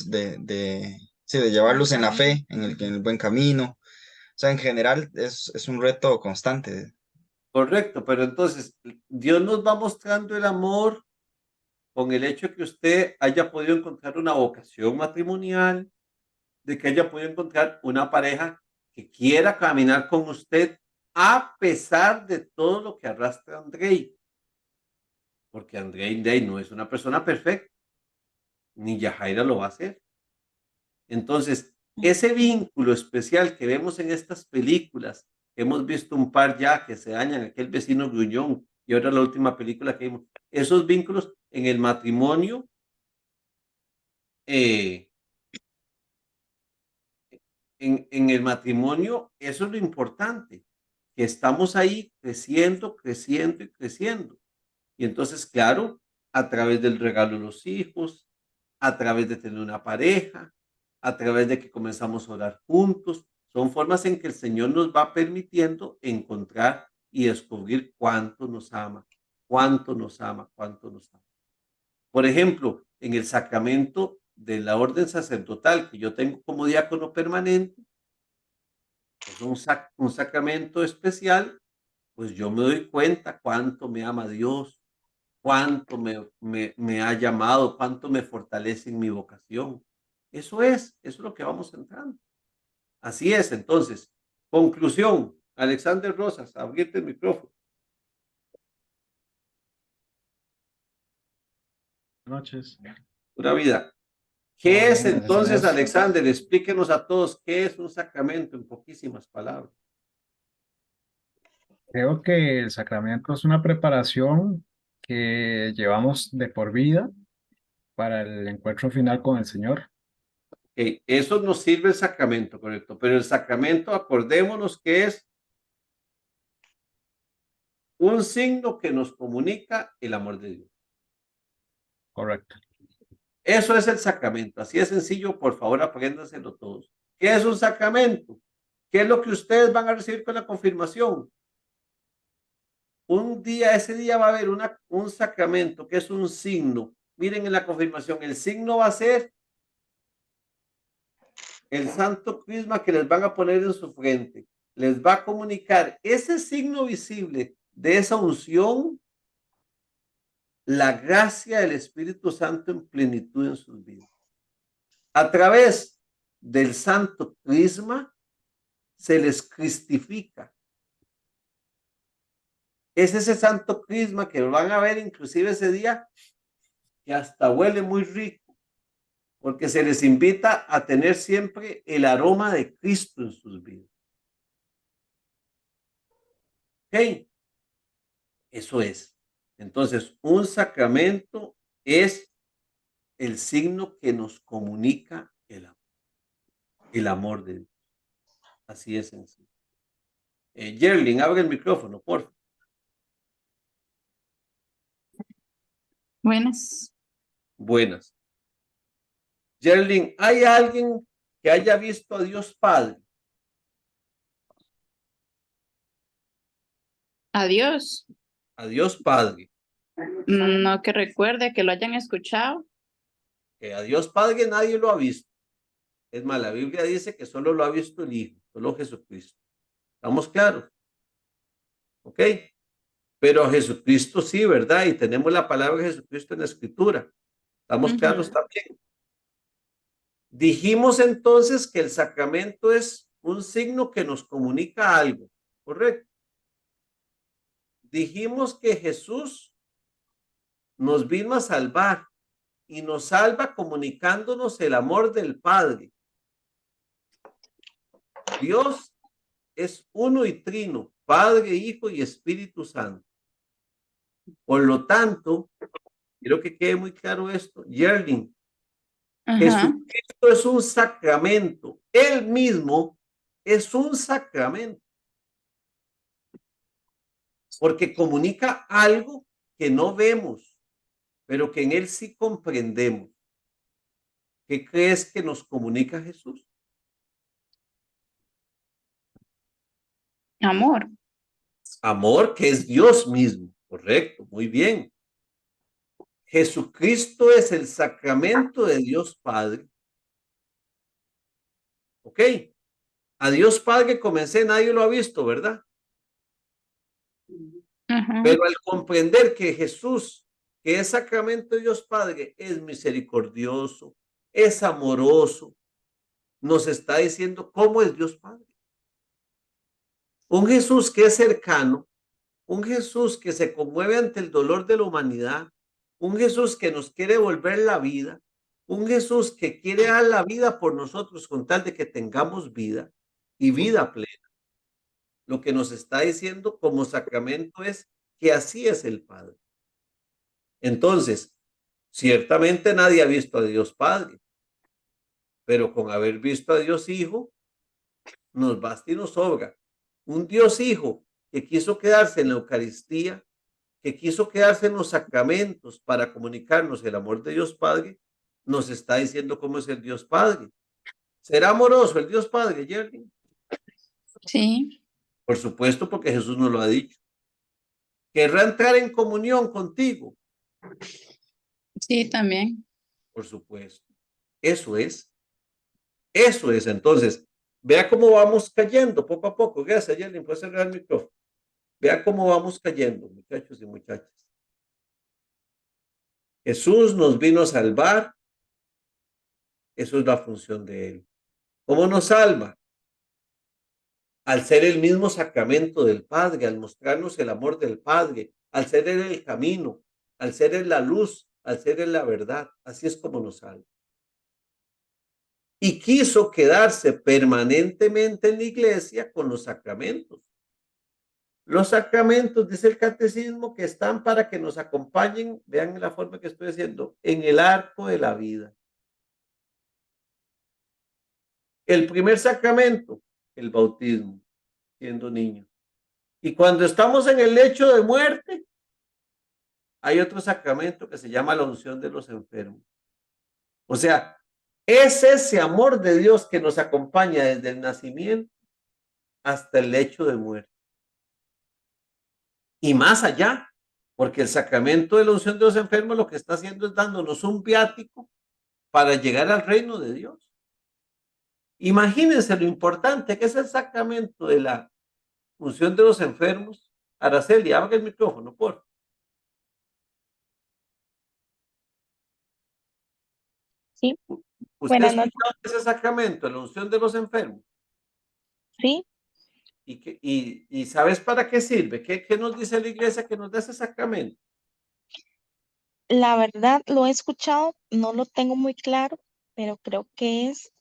sí, de llevarlos en la fe, en el buen camino. O sea, en general es un reto constante. Correcto, pero entonces Dios nos va mostrando el amor con el hecho de que usted haya podido encontrar una vocación matrimonial, de que haya podido encontrar una pareja que quiera caminar con usted a pesar de todo lo que arrastra Andrei. Porque Andrei Day no es una persona perfecta, ni Yajaira lo va a hacer. Entonces, ese vínculo especial que vemos en estas películas, hemos visto un par ya que se dañan, aquel vecino gruñón, y ahora la última película que vimos, esos vínculos en el matrimonio, en el matrimonio, eso es lo importante, que estamos ahí creciendo, creciendo y creciendo. Y entonces, claro, a través del regalo de los hijos, a través de tener una pareja, a través de que comenzamos a orar juntos, son formas en que el Señor nos va permitiendo encontrar y descubrir cuánto nos ama, cuánto nos ama, cuánto nos ama. Por ejemplo, en el sacramento de la orden sacerdotal que yo tengo como diácono permanente, es un sacramento especial, pues yo me doy cuenta cuánto me ama Dios, cuánto me ha llamado, cuánto me fortalece en mi vocación. Eso es lo que vamos entrando. Así es, entonces, conclusión, Alexander Rosas, abrirte el micrófono. Buenas noches. Pura vida. Todo ¿Qué es bien, gracias a entonces, Dios. Alexander? Explíquenos a todos qué es un sacramento en poquísimas palabras. Creo que el sacramento es una preparación que llevamos de por vida para el encuentro final con el Señor. Okay, eso nos sirve el sacramento, correcto, pero el sacramento, acordémonos que es un signo que nos comunica el amor de Dios. Correcto. Eso es el sacramento, así de sencillo, por favor, apréndanselo todos. ¿Qué es un sacramento? ¿Qué es lo que ustedes van a recibir con la confirmación? Ese día va a haber un sacramento que es un signo. Miren en la confirmación, el signo va a ser el santo crisma que les van a poner en su frente. Les va a comunicar ese signo visible de esa unción, la gracia del Espíritu Santo en plenitud en sus vidas. A través del santo crisma se les cristifica. Es ese santo crisma que van a ver inclusive ese día que hasta huele muy rico, porque se les invita a tener siempre el aroma de Cristo en sus vidas. ¿Ok? Eso es. Entonces, un sacramento es el signo que nos comunica el amor de Dios. Así es sencillo. Yerlin, abre el micrófono, por favor. Buenas. Buenas. Yerlin, ¿hay alguien que haya visto a Dios Padre? Adiós. A Dios Padre. No que recuerde que lo hayan escuchado. Que a Dios Padre nadie lo ha visto. Es más, la Biblia dice que solo lo ha visto el Hijo, solo Jesucristo. ¿Estamos claros? ¿Ok? Pero a Jesucristo sí, ¿verdad? Y tenemos la palabra de Jesucristo en la Escritura. ¿Estamos claros también? Dijimos entonces que el sacramento es un signo que nos comunica algo, ¿correcto? Dijimos que Jesús nos vino a salvar y nos salva comunicándonos el amor del Padre. Dios es uno y trino, Padre, Hijo y Espíritu Santo. Por lo tanto, quiero que quede muy claro esto, Yerling, Jesucristo es un sacramento, Él mismo es un sacramento, porque comunica algo que no vemos, pero que en Él sí comprendemos. ¿Qué crees que nos comunica Jesús? Amor. Amor, que es Dios mismo, correcto, muy bien. Jesucristo es el sacramento de Dios Padre. ¿Ok? A Dios Padre comencé, nadie lo ha visto, ¿verdad? Pero al comprender que Jesús, que es sacramento de Dios Padre, es misericordioso, es amoroso, nos está diciendo cómo es Dios Padre. Un Jesús que es cercano, un Jesús que se conmueve ante el dolor de la humanidad, un Jesús que nos quiere volver la vida, un Jesús que quiere dar la vida por nosotros con tal de que tengamos vida y vida plena. Lo que nos está diciendo como sacramento es que así es el Padre. Entonces, ciertamente nadie ha visto a Dios Padre, pero con haber visto a Dios Hijo, nos basta y nos sobra. Un Dios Hijo que quiso quedarse en la Eucaristía, que quiso quedarse en los sacramentos para comunicarnos el amor de Dios Padre, nos está diciendo cómo es el Dios Padre. ¿Será amoroso el Dios Padre, Jerry? Sí. Por supuesto, porque Jesús nos lo ha dicho. ¿Querrá entrar en comunión contigo? Sí, también. Por supuesto. Eso es. Eso es. Entonces, vea cómo vamos cayendo poco a poco. Gracias, Jerry. ¿Puedes cerrar el micrófono? Vea cómo vamos cayendo, muchachos y muchachas. Jesús nos vino a salvar. Eso es la función de Él. ¿Cómo nos salva? Al ser el mismo sacramento del Padre, al mostrarnos el amor del Padre, al ser Él el camino, al ser Él la luz, al ser Él la verdad. Así es como nos salva. Y quiso quedarse permanentemente en la iglesia con los sacramentos. Los sacramentos, dice el catecismo, que están para que nos acompañen, vean la forma que estoy diciendo, en el arco de la vida. El primer sacramento, el bautismo, siendo niño. Y cuando estamos en el lecho de muerte, hay otro sacramento que se llama la unción de los enfermos. O sea, es ese amor de Dios que nos acompaña desde el nacimiento hasta el lecho de muerte. Y más allá, porque el sacramento de la unción de los enfermos lo que está haciendo es dándonos un viático para llegar al reino de Dios. Imagínense lo importante que es el sacramento de la unción de los enfermos. Araceli, abra el micrófono, por favor. Sí. ¿Usted ha Buenas noches. escuchado ese sacramento, la unción de los enfermos? Sí. ¿Y sabes para qué sirve? ¿Qué nos dice la iglesia que nos da ese sacramento? La verdad lo he escuchado, no lo tengo muy claro, pero creo que es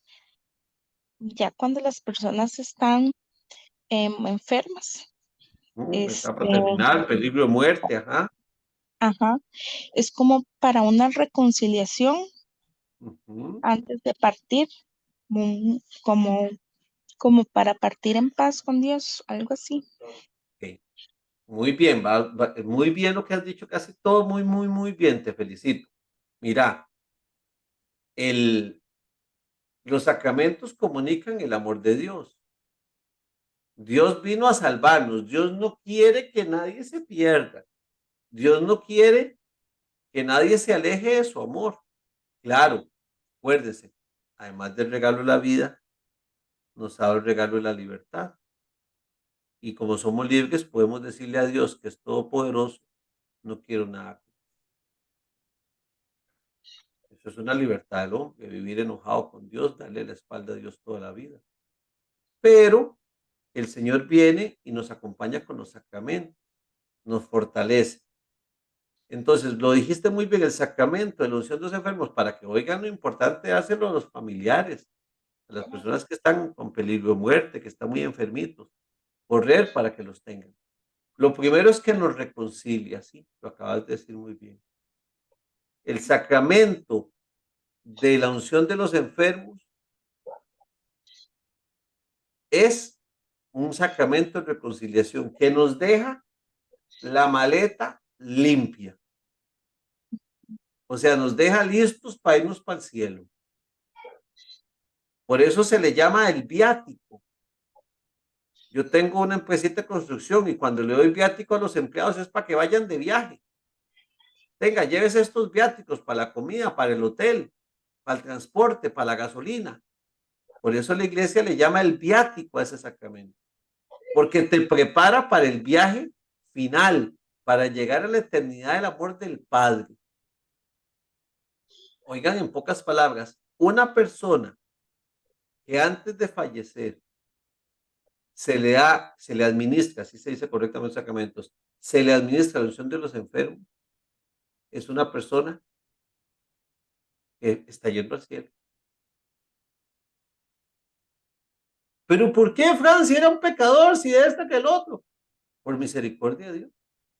ya cuando las personas están enfermas. Etapa terminal, peligro de muerte, ajá. Ajá, es como para una reconciliación antes de partir, como para partir en paz con Dios, algo así. Okay. Muy bien, muy bien lo que has dicho, casi todo muy, muy, muy bien, te felicito. Mira, los sacramentos comunican el amor de Dios. Dios vino a salvarnos, Dios no quiere que nadie se pierda, Dios no quiere que nadie se aleje de su amor. Claro, acuérdese, además del regalo de la vida, nos da el regalo de la libertad. Y como somos libres, podemos decirle a Dios, que es todopoderoso, no quiero nada. Eso es una libertad del hombre, vivir enojado con Dios, darle la espalda a Dios toda la vida. Pero el Señor viene y nos acompaña con los sacramentos, nos fortalece. Entonces, lo dijiste muy bien, el sacramento de la unción de los enfermos, para que oigan lo importante de hacerlo a los familiares, a las personas que están con peligro de muerte, que están muy enfermitos, correr para que los tengan. Lo primero es que nos reconcilia, sí, lo acabas de decir muy bien. El sacramento de la unción de los enfermos es un sacramento de reconciliación que nos deja la maleta limpia. O sea, nos deja listos para irnos para el cielo. Por eso se le llama el viático. Yo tengo una empresita de construcción y cuando le doy viático a los empleados es para que vayan de viaje. Tenga, llévese estos viáticos para la comida, para el hotel, para el transporte, para la gasolina. Por eso la iglesia le llama el viático a ese sacramento. Porque te prepara para el viaje final, para llegar a la eternidad del amor del Padre. Oigan, en pocas palabras, una persona que antes de fallecer se le administra, así se dice correctamente sacramentos, se le administra la unción de los enfermos, es una persona que está yendo al cielo. Pero ¿por qué Francia era un pecador si de este que el otro? Por misericordia de Dios.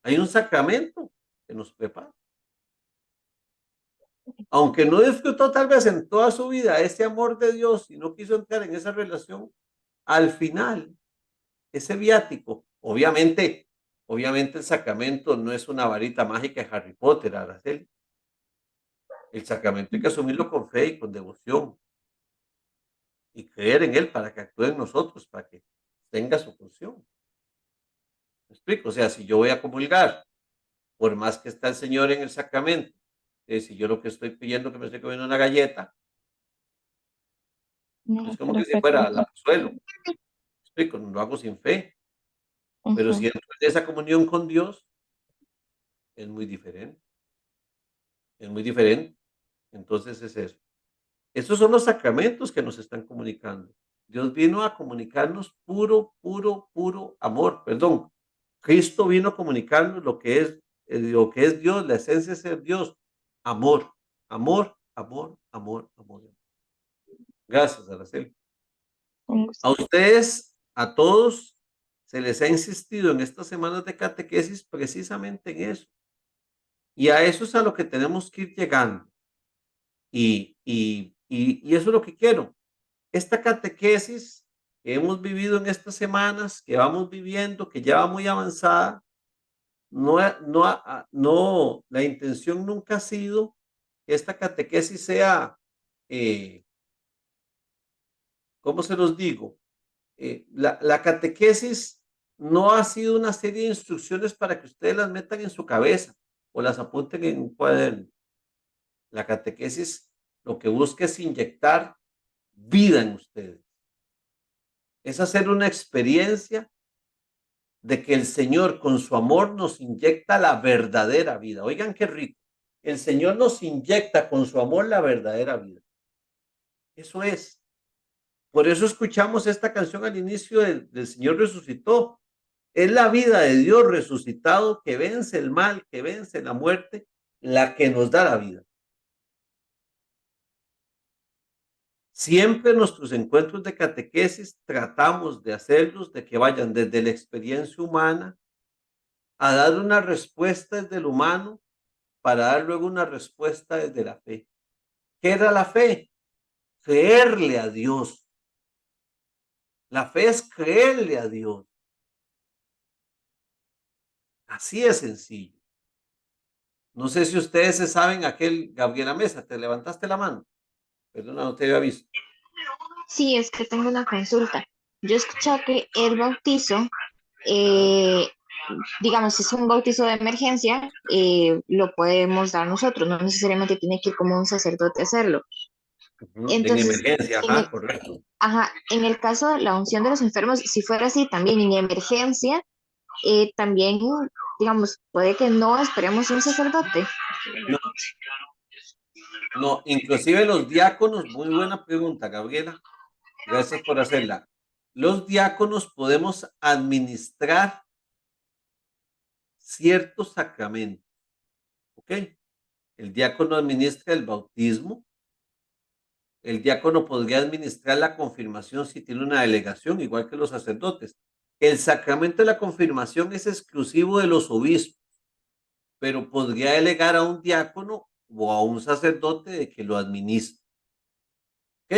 Hay un sacramento que nos prepara. Aunque no disfrutó tal vez en toda su vida ese amor de Dios y no quiso entrar en esa relación, al final, ese viático, obviamente el sacramento no es una varita mágica de Harry Potter, Araceli. El sacramento hay que asumirlo con fe y con devoción y creer en él para que actúe en nosotros, para que tenga su función. ¿Me explico? O sea, si yo voy a comulgar, por más que está el Señor en el sacramento, si yo lo que estoy pidiendo que me estoy comiendo una galleta, No, es como que si perfecto. fuera la suelo. ¿Me explico? Lo hago sin fe. Pero si entro en esa comunión con Dios, es muy diferente. Es muy diferente. Entonces es eso. Esos son los sacramentos que nos están comunicando. Dios vino a comunicarnos puro, puro, puro amor. Perdón. Cristo vino a comunicarnos lo que es Dios, la esencia de ser Dios. Amor, amor, amor, amor, amor. Gracias, Araceli. A ustedes, a todos, se les ha insistido en estas semanas de catequesis precisamente en eso. Y a eso es a lo que tenemos que ir llegando. Y eso es lo que quiero. Esta catequesis que hemos vivido en estas semanas, que vamos viviendo, que ya va muy avanzada, no, la intención nunca ha sido que esta catequesis sea, ¿cómo se los digo? La catequesis no ha sido una serie de instrucciones para que ustedes las metan en su cabeza o las apunten en un cuaderno. La catequesis lo que busca es inyectar vida en ustedes. Es hacer una experiencia de que el Señor con su amor nos inyecta la verdadera vida. Oigan qué rico. El Señor nos inyecta con su amor la verdadera vida. Eso es. Por eso escuchamos esta canción al inicio del Señor resucitó. Es la vida de Dios resucitado que vence el mal, que vence la muerte, la que nos da la vida. Siempre en nuestros encuentros de catequesis tratamos de hacerlos, de que vayan desde la experiencia humana a dar una respuesta desde el humano para dar luego una respuesta desde la fe. ¿Qué era la fe? Creerle a Dios. La fe es creerle a Dios. Así es sencillo. No sé si ustedes se saben aquel, Gabriela Mesa, te levantaste la mano. Perdona, no te había visto. Sí, es que tengo una consulta. Yo he escuchado que el bautizo, digamos, si es un bautizo de emergencia, lo podemos dar nosotros, no necesariamente tiene que ir como un sacerdote a hacerlo. En Entonces, emergencia, ajá, correcto. en el caso de la unción de los enfermos, si fuera así, también en emergencia, también, digamos, puede que no esperemos un sacerdote. No, inclusive los diáconos, muy buena pregunta, Gabriela. Gracias por hacerla. Los diáconos podemos administrar ciertos sacramentos. ¿Ok? El diácono administra el bautismo, el diácono podría administrar la confirmación si tiene una delegación, igual que los sacerdotes. El sacramento de la confirmación es exclusivo de los obispos, pero podría delegar a un diácono o a un sacerdote de que lo administre. ¿Ok?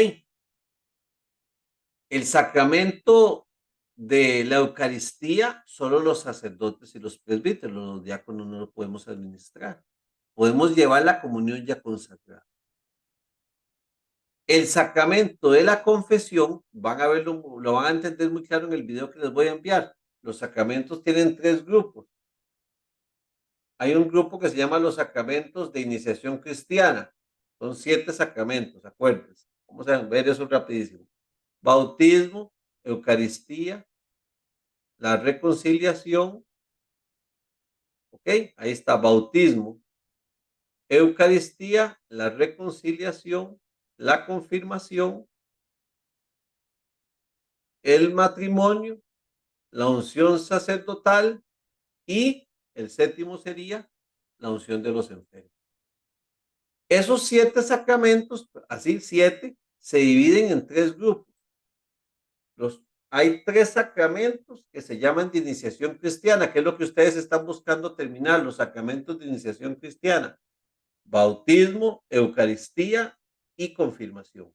El sacramento de la Eucaristía, solo los sacerdotes y los presbíteros, los diáconos no lo podemos administrar. Podemos llevar la comunión ya consagrada. El sacramento de la confesión, van a verlo, lo van a entender muy claro en el video que les voy a enviar. Los sacramentos tienen 3 grupos. Hay un grupo que se llama los sacramentos de iniciación cristiana. Son 7 sacramentos, acuérdense. Vamos a ver eso rapidísimo. Bautismo, Eucaristía, la reconciliación. ¿Ok? Ahí está, bautismo, Eucaristía, la reconciliación, la confirmación, el matrimonio, la unción sacerdotal y el 7º sería la unción de los enfermos. Esos 7 sacramentos, así 7, se dividen en 3 grupos. Hay 3 sacramentos que se llaman de iniciación cristiana, que es lo que ustedes están buscando terminar, los sacramentos de iniciación cristiana. Bautismo, Eucaristía y confirmación.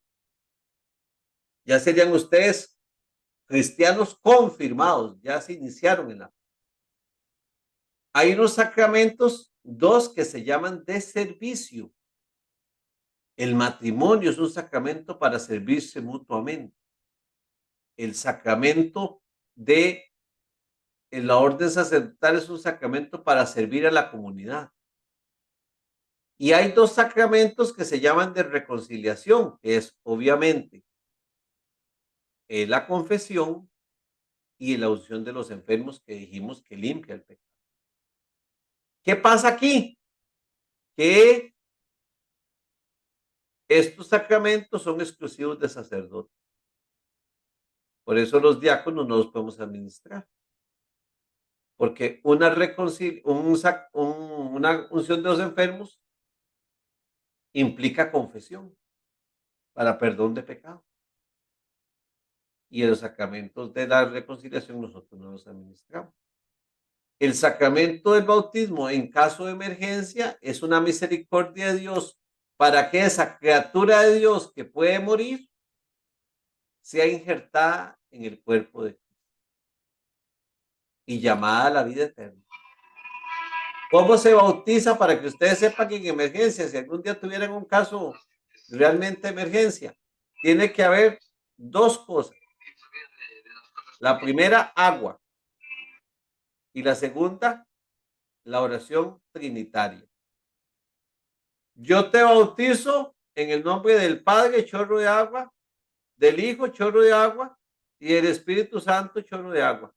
Ya serían ustedes cristianos confirmados, ya se iniciaron en la fe. Hay unos sacramentos, 2 que se llaman de servicio. El matrimonio es un sacramento para servirse mutuamente. El sacramento de la orden sacerdotal es un sacramento para servir a la comunidad. Y hay 2 sacramentos que se llaman de reconciliación, que es obviamente la confesión y la unción de los enfermos, que dijimos que limpia el pecado. ¿Qué pasa aquí? Que estos sacramentos son exclusivos de sacerdotes. Por eso los diáconos no los podemos administrar. Porque una unción de los enfermos implica confesión para perdón de pecado. Y los sacramentos de la reconciliación nosotros no los administramos. El sacramento del bautismo en caso de emergencia es una misericordia de Dios para que esa criatura de Dios que puede morir sea injertada en el cuerpo de Cristo y llamada a la vida eterna. ¿Cómo se bautiza? Para que ustedes sepan que en emergencia, si algún día tuvieran un caso realmente de emergencia, tiene que haber 2 cosas. La primera, agua. Y la segunda, la oración trinitaria. Yo te bautizo en el nombre del Padre, chorro de agua, del Hijo, chorro de agua, y del Espíritu Santo, chorro de agua.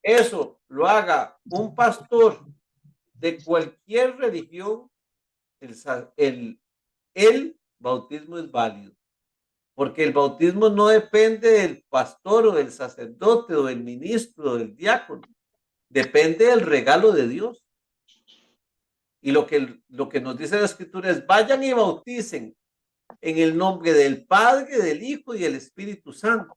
Eso lo haga un pastor de cualquier religión, el bautismo es válido. Porque el bautismo no depende del pastor o del sacerdote o del ministro o del diácono. Depende del regalo de Dios. Y lo que nos dice la Escritura es: vayan y bauticen en el nombre del Padre, del Hijo y del Espíritu Santo.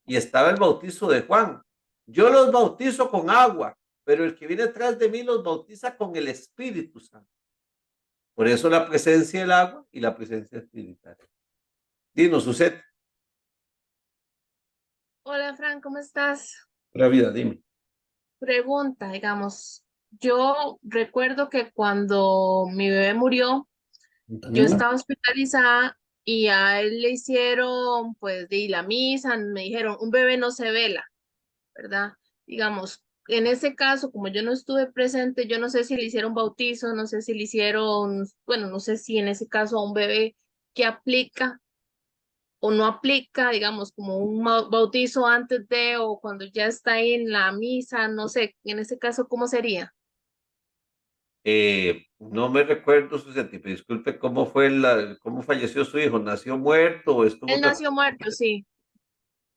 Y estaba el bautizo de Juan. Yo los bautizo con agua, pero el que viene atrás de mí los bautiza con el Espíritu Santo. Por eso la presencia del agua y la presencia espiritual. Dinos, Suset. Hola, Fran, ¿cómo estás? La vida, dime. Pregunta, digamos, yo recuerdo que cuando mi bebé murió, yo estaba hospitalizada y a él le hicieron, pues, la misa, me dijeron, un bebé no se vela, ¿verdad? Digamos, en ese caso, como yo no estuve presente, yo no sé si le hicieron bautizo, no sé si le hicieron, bueno, no sé si en ese caso a un bebé que aplica o no aplica, digamos, como un bautizo antes de o cuando ya está ahí en la misa, no sé, en ese caso, ¿cómo sería? No me recuerdo, Suseti, pero disculpe, ¿cómo falleció su hijo? ¿Nació muerto o estuvo Él nació muerto, sí.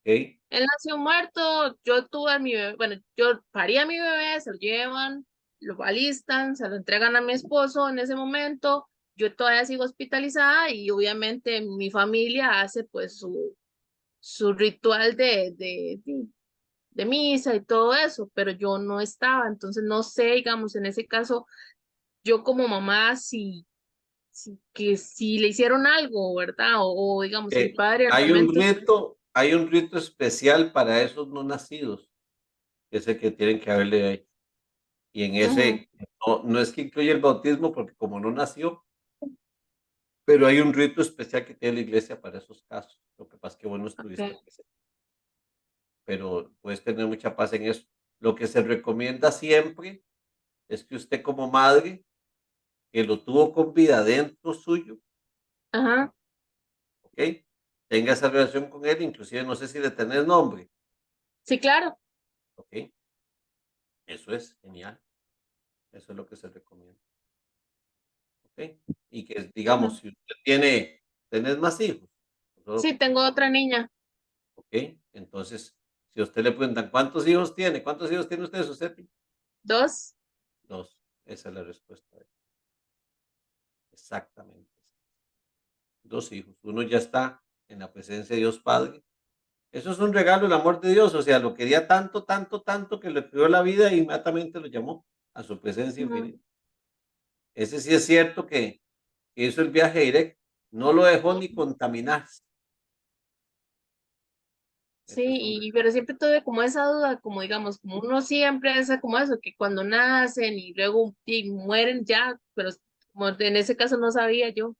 Okay. Él nació muerto, yo tuve a mi bebé, bueno, yo parí a mi bebé, se lo llevan, lo alistan, se lo entregan a mi esposo en ese momento, yo todavía sigo hospitalizada y obviamente mi familia hace pues su ritual de misa y todo eso, pero yo no estaba, entonces no sé, digamos, en ese caso, yo como mamá, si le hicieron algo, ¿verdad? O digamos, si el padre al momento... Hay un rito especial para esos no nacidos, que es el que tienen que haberle ahí. Y en Ujú, ese, no es que incluye el bautismo, porque como no nació, pero hay un rito especial que tiene la iglesia para esos casos. Lo que pasa es que vos no estuviste ok. presente, pero puedes tener mucha paz en eso. Lo que se recomienda siempre es que usted como madre, que lo tuvo con vida dentro suyo, Ajá, ¿ok? Tenga esa relación con él, inclusive no sé si le tenés nombre, sí, claro. ¿ok? Eso es genial. Eso es lo que se recomienda, ¿ok? Y que, digamos, Ajá. si usted tenés más hijos, Sí, tengo otra niña, ¿ok? Entonces, si a usted le preguntan, ¿cuántos hijos tiene? ¿Cuántos hijos tiene usted, Susepi? 2. Dos. Esa es la respuesta. Exactamente. Dos hijos. Uno ya está en la presencia de Dios Padre. Eso es un regalo del amor de Dios. O sea, lo quería tanto, tanto, tanto que le creó la vida e inmediatamente lo llamó a su presencia Ujú. infinita. Ese sí es cierto que hizo el viaje directo. No lo dejó ni contaminarse. Sí, Ese es un pero siempre tuve como esa duda, como digamos, como uno siempre es como eso, que cuando nacen y luego y mueren ya, pero como en ese caso no sabía yo.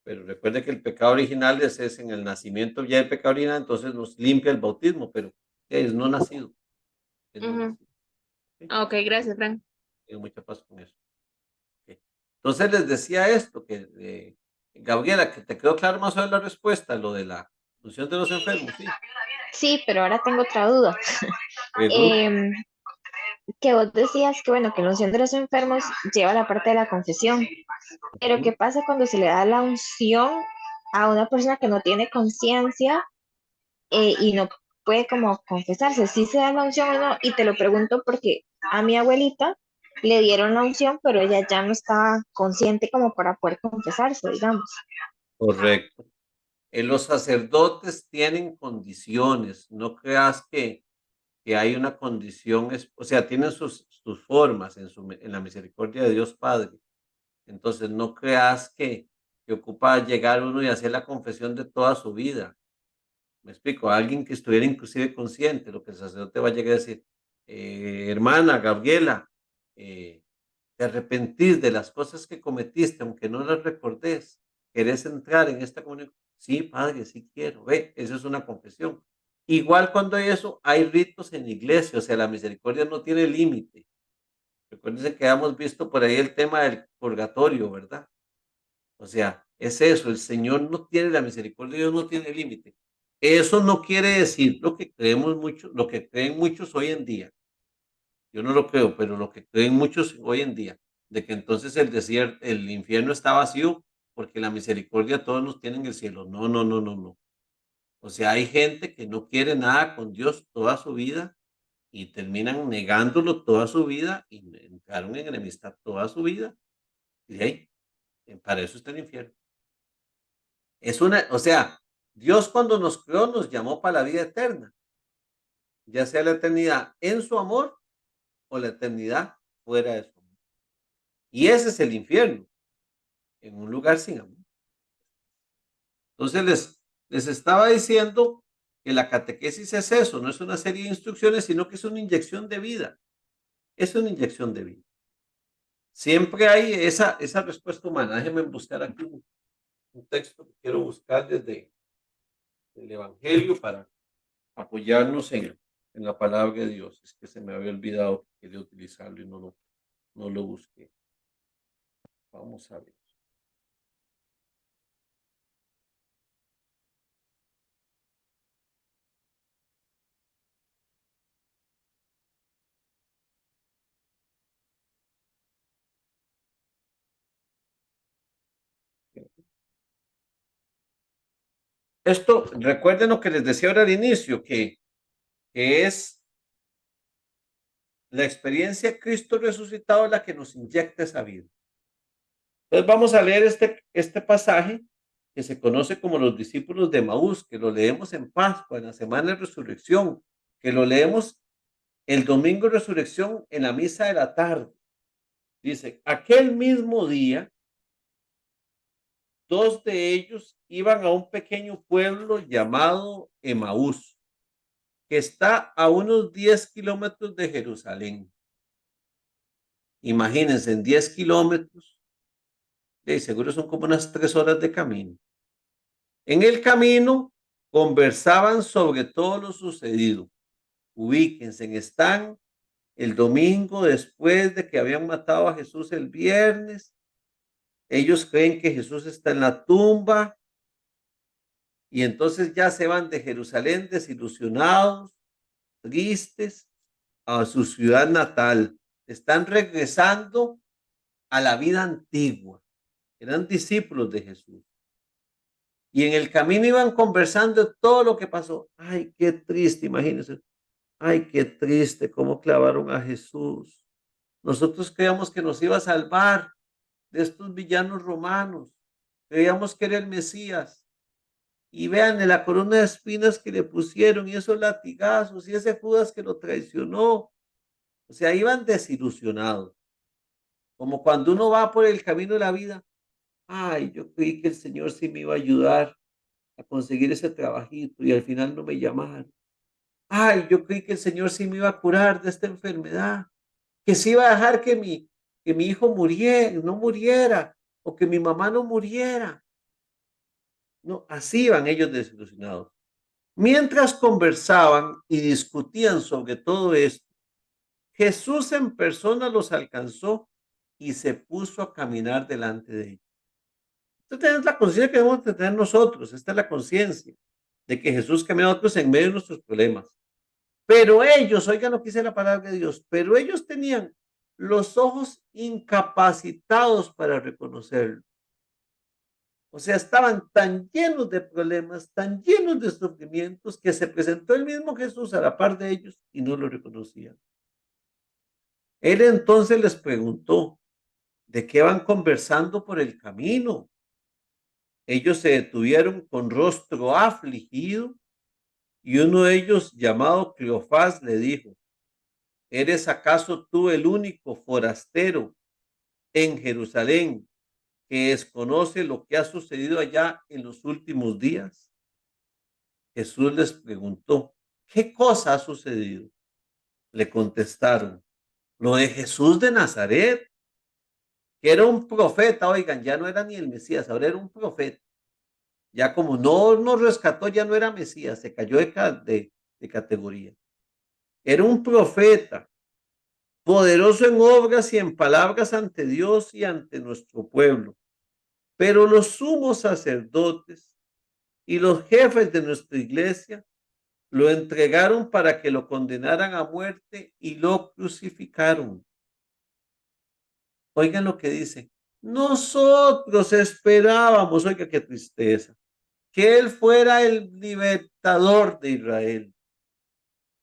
Pero recuerde que el pecado original es en el nacimiento ya el pecado original, entonces nos limpia el bautismo, pero es no nacido. Es no Ujú. nacido. ¿Ok? Ah, ok, gracias, Frank. Tengo mucha paz con eso. ¿Ok? Entonces les decía esto, que Gabriela, que te quedó claro más o menos la respuesta, lo de la función de los enfermos, sí. Sí, pero ahora tengo otra duda. Pregunta. Em, que vos decías que, bueno, que la unción de los enfermos lleva la parte de la confesión, pero ¿qué Ujú. pasa cuando se le da la unción a una persona que no tiene conciencia y no puede como confesarse? ¿Sí se da la unción o no? Y te lo pregunto porque a mi abuelita le dieron la unción, pero ella ya no estaba consciente como para poder confesarse, digamos. Correcto. Los sacerdotes tienen condiciones, no creas que hay una condición, o sea, tienen sus formas en la misericordia de Dios Padre. Entonces, no creas que ocupa llegar uno y hacer la confesión de toda su vida. Me explico, alguien que estuviera inclusive consciente, lo que el sacerdote va a llegar a decir, hermana Gabriela, te arrepentís de las cosas que cometiste, aunque no las recordés, querés entrar en esta comunión. Sí, padre, sí quiero, ve, eso es una confesión. Igual cuando hay eso, hay ritos en la iglesia, o sea, la misericordia no tiene límite. Recuérdense que hemos visto por ahí el tema del purgatorio, ¿verdad? O sea, es eso, el Señor no tiene la misericordia, Dios no tiene límite. Eso no quiere decir lo que creemos mucho, lo que creen muchos hoy en día. Yo no lo creo, pero lo que creen muchos hoy en día, de que entonces el desierto, el infierno está vacío porque la misericordia todos nos tienen en el cielo. No, no, no, no, no. O sea, hay gente que no quiere nada con Dios toda su vida y terminan negándolo toda su vida y entraron en enemistad toda su vida. Y de ahí, para eso está el infierno. O sea, Dios cuando nos creó nos llamó para la vida eterna, ya sea la eternidad en su amor o la eternidad fuera de su amor. Y ese es el infierno, en un lugar sin amor. Entonces les estaba diciendo que la catequesis es eso, no es una serie de instrucciones, sino que es una inyección de vida. Es una inyección de vida. Siempre hay esa respuesta humana. Déjenme buscar aquí un texto que quiero buscar desde el Evangelio para apoyarnos en la palabra de Dios. Es que se me había olvidado que quería utilizarlo y no lo busqué. Vamos a ver. Esto, recuerden lo que les decía ahora al inicio, que es la experiencia de Cristo resucitado la que nos inyecta esa vida. Entonces vamos a leer este pasaje que se conoce como los discípulos de Emaús, que lo leemos en Pascua, en la semana de resurrección, que lo leemos el domingo de resurrección en la misa de la tarde. Dice, aquel mismo día, 2 de ellos iban a un pequeño pueblo llamado Emaús, que está a unos 10 kilómetros de Jerusalén. Imagínense, en 10 kilómetros, seguro son como unas 3 horas de camino. En el camino conversaban sobre todo lo sucedido. Ubíquense, están el domingo después de que habían matado a Jesús el viernes. Ellos creen que Jesús está en la tumba y entonces ya se van de Jerusalén desilusionados, tristes, a su ciudad natal. Están regresando a la vida antigua. Eran discípulos de Jesús. Y en el camino iban conversando de todo lo que pasó. Ay, qué triste, imagínense. Ay, qué triste cómo clavaron a Jesús. Nosotros creíamos que nos iba a salvar de estos villanos romanos. Creíamos que era el Mesías. Y vean la corona de espinas que le pusieron y esos latigazos y ese Judas que lo traicionó. O sea, iban desilusionados. Como cuando uno va por el camino de la vida. Ay, yo creí que el Señor sí me iba a ayudar a conseguir ese trabajito y al final no me llamaron. Ay, yo creí que el Señor sí me iba a curar de esta enfermedad, que sí iba a dejar que mi hijo no muriera, o que mi mamá no muriera. No, así iban ellos desilusionados. Mientras conversaban y discutían sobre todo esto, Jesús en persona los alcanzó y se puso a caminar delante de ellos. Esta es la conciencia que debemos de tener nosotros. Esta es la conciencia de que Jesús camina a otros en medio de nuestros problemas. Pero ellos, oigan lo que dice la palabra de Dios, pero ellos tenían los ojos incapacitados para reconocerlo. O sea, estaban tan llenos de problemas, tan llenos de sufrimientos, que se presentó el mismo Jesús a la par de ellos y no lo reconocían. Él entonces les preguntó, ¿de qué van conversando por el camino? Ellos se detuvieron con rostro afligido y uno de ellos, llamado Cleofás, le dijo, ¿eres acaso tú el único forastero en Jerusalén que desconoce lo que ha sucedido allá en los últimos días? Jesús les preguntó, ¿qué cosa ha sucedido? Le contestaron, lo de Jesús de Nazaret, que era un profeta, oigan, ya no era ni el Mesías, ahora era un profeta. Ya como no nos rescató, ya no era Mesías, se cayó de categoría. Era un profeta, poderoso en obras y en palabras ante Dios y ante nuestro pueblo. Pero los sumos sacerdotes y los jefes de nuestra iglesia lo entregaron para que lo condenaran a muerte y lo crucificaron. Oigan lo que dice. Nosotros esperábamos, oiga qué tristeza, que él fuera el libertador de Israel,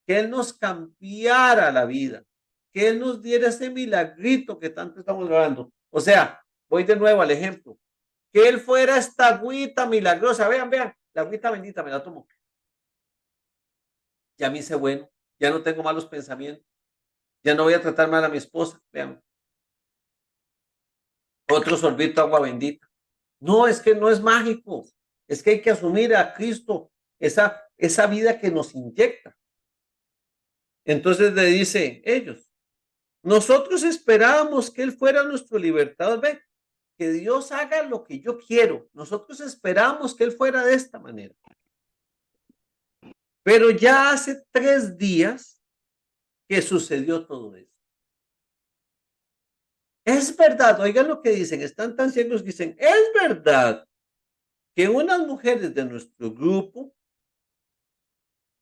que él nos cambiara la vida, que él nos diera ese milagrito que tanto estamos hablando. O sea, voy de nuevo al ejemplo, que él fuera esta agüita milagrosa. Vean, la agüita bendita me la tomo. Ya me hice bueno, ya no tengo malos pensamientos, ya no voy a tratar mal a mi esposa. Vean. Otro sorbito agua bendita. No, es que no es mágico. Es que hay que asumir a Cristo esa vida que nos inyecta. Entonces le dice ellos, nosotros esperábamos que él fuera nuestro libertador. Ve, que Dios haga lo que yo quiero. Nosotros esperamos que él fuera de esta manera. Pero ya hace 3 días que sucedió todo eso. Es verdad, oigan lo que dicen, están tan ciegos que dicen, es verdad que unas mujeres de nuestro grupo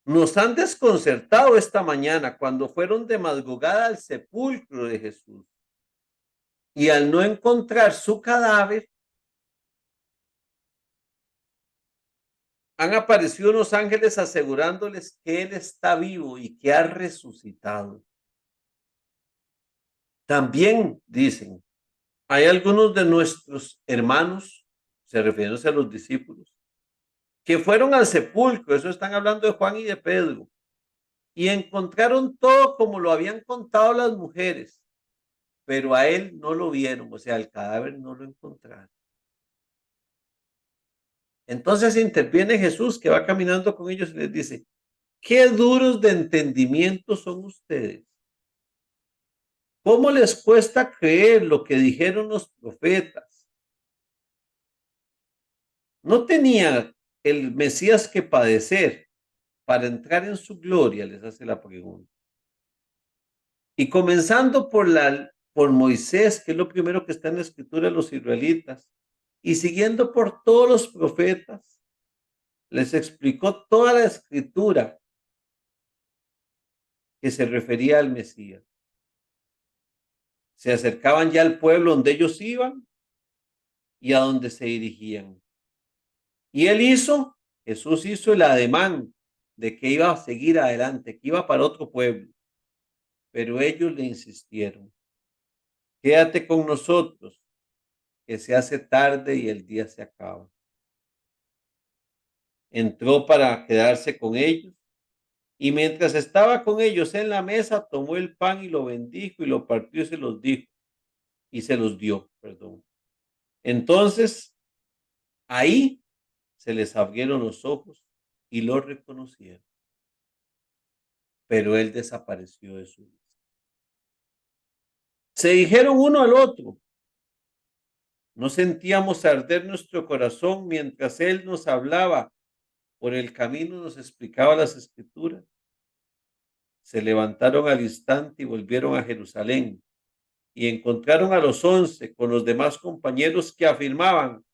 nos han desconcertado esta mañana cuando fueron de madrugada al sepulcro de Jesús y al no encontrar su cadáver, han aparecido unos ángeles asegurándoles que él está vivo y que ha resucitado. También dicen, hay algunos de nuestros hermanos, se refiriéndose a los discípulos, que fueron al sepulcro, eso están hablando de Juan y de Pedro, y encontraron todo como lo habían contado las mujeres, pero a él no lo vieron, o sea, el cadáver no lo encontraron. Entonces interviene Jesús, que va caminando con ellos y les dice, qué duros de entendimiento son ustedes. ¿Cómo les cuesta creer lo que dijeron los profetas? ¿No tenía el Mesías que padecer para entrar en su gloria? Les hace la pregunta. Y comenzando por Moisés, que es lo primero que está en la escritura de los israelitas, y siguiendo por todos los profetas, les explicó toda la escritura que se refería al Mesías. Se acercaban ya al pueblo donde ellos iban y a donde se dirigían. Y Jesús hizo el ademán de que iba a seguir adelante, que iba para otro pueblo. Pero ellos le insistieron, quédate con nosotros, que se hace tarde y el día se acaba. Entró para quedarse con ellos y mientras estaba con ellos en la mesa, tomó el pan y lo bendijo y lo partió y se los dijo y se los dio, perdón. Entonces, ahí se les abrieron los ojos y lo reconocieron. Pero él desapareció de su vista. Se dijeron uno al otro, ¿no sentíamos arder nuestro corazón mientras él nos hablaba? Por el camino nos explicaba las escrituras. Se levantaron al instante y volvieron a Jerusalén y encontraron a los 11 con los demás compañeros que afirmaban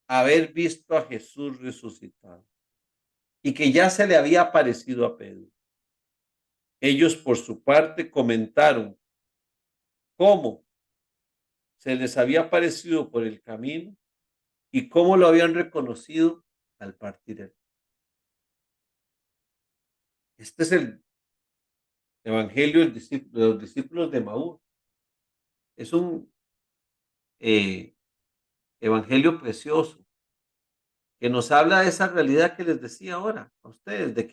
haber visto a Jesús resucitado y que ya se le había aparecido a Pedro. Ellos por su parte comentaron cómo se les había aparecido por el camino y cómo lo habían reconocido al partir el pan. Este es el evangelio de los discípulos de Maús. Es un evangelio precioso que nos habla de esa realidad que les decía ahora a ustedes, de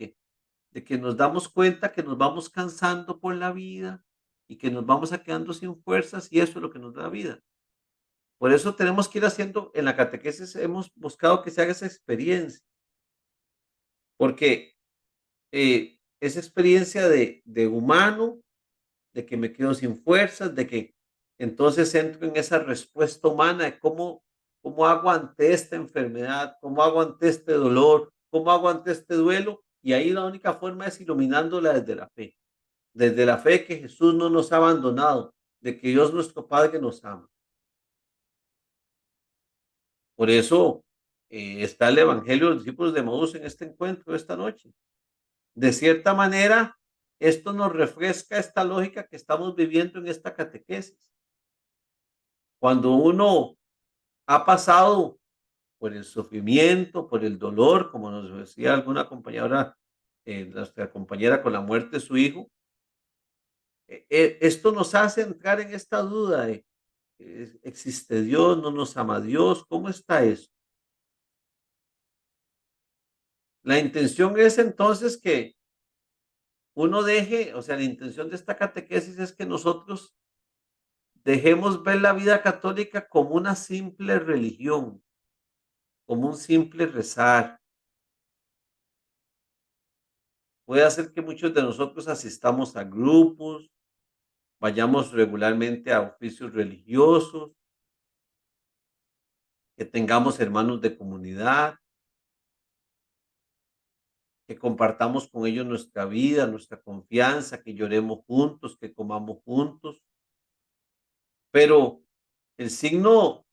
que nos damos cuenta que nos vamos cansando por la vida y que nos vamos a quedando sin fuerzas y eso es lo que nos da vida. Por eso tenemos que ir haciendo, en la catequesis hemos buscado que se haga esa experiencia, porque esa experiencia de humano, de que me quedo sin fuerzas, de que entonces entro en esa respuesta humana de cómo hago ante esta enfermedad, cómo hago ante este dolor, cómo hago ante este duelo, y ahí la única forma es iluminándola desde la fe que Jesús no nos ha abandonado, de que Dios nuestro Padre nos ama. Por eso está el Evangelio de los discípulos de Maús en este encuentro esta noche. De cierta manera, esto nos refresca esta lógica que estamos viviendo en esta catequesis. Cuando uno ha pasado por el sufrimiento, por el dolor, como nos decía alguna compañera, nuestra compañera con la muerte de su hijo, esto nos hace entrar en esta duda de, ¿existe Dios? ¿No nos ama Dios? ¿Cómo está eso? La intención es entonces que uno deje, o sea, la intención de esta catequesis es que nosotros dejemos ver la vida católica como una simple religión, como un simple rezar. Puede hacer que muchos de nosotros asistamos a grupos, vayamos regularmente a oficios religiosos, que tengamos hermanos de comunidad, que compartamos con ellos nuestra vida, nuestra confianza, que lloremos juntos, que comamos juntos. Pero el signo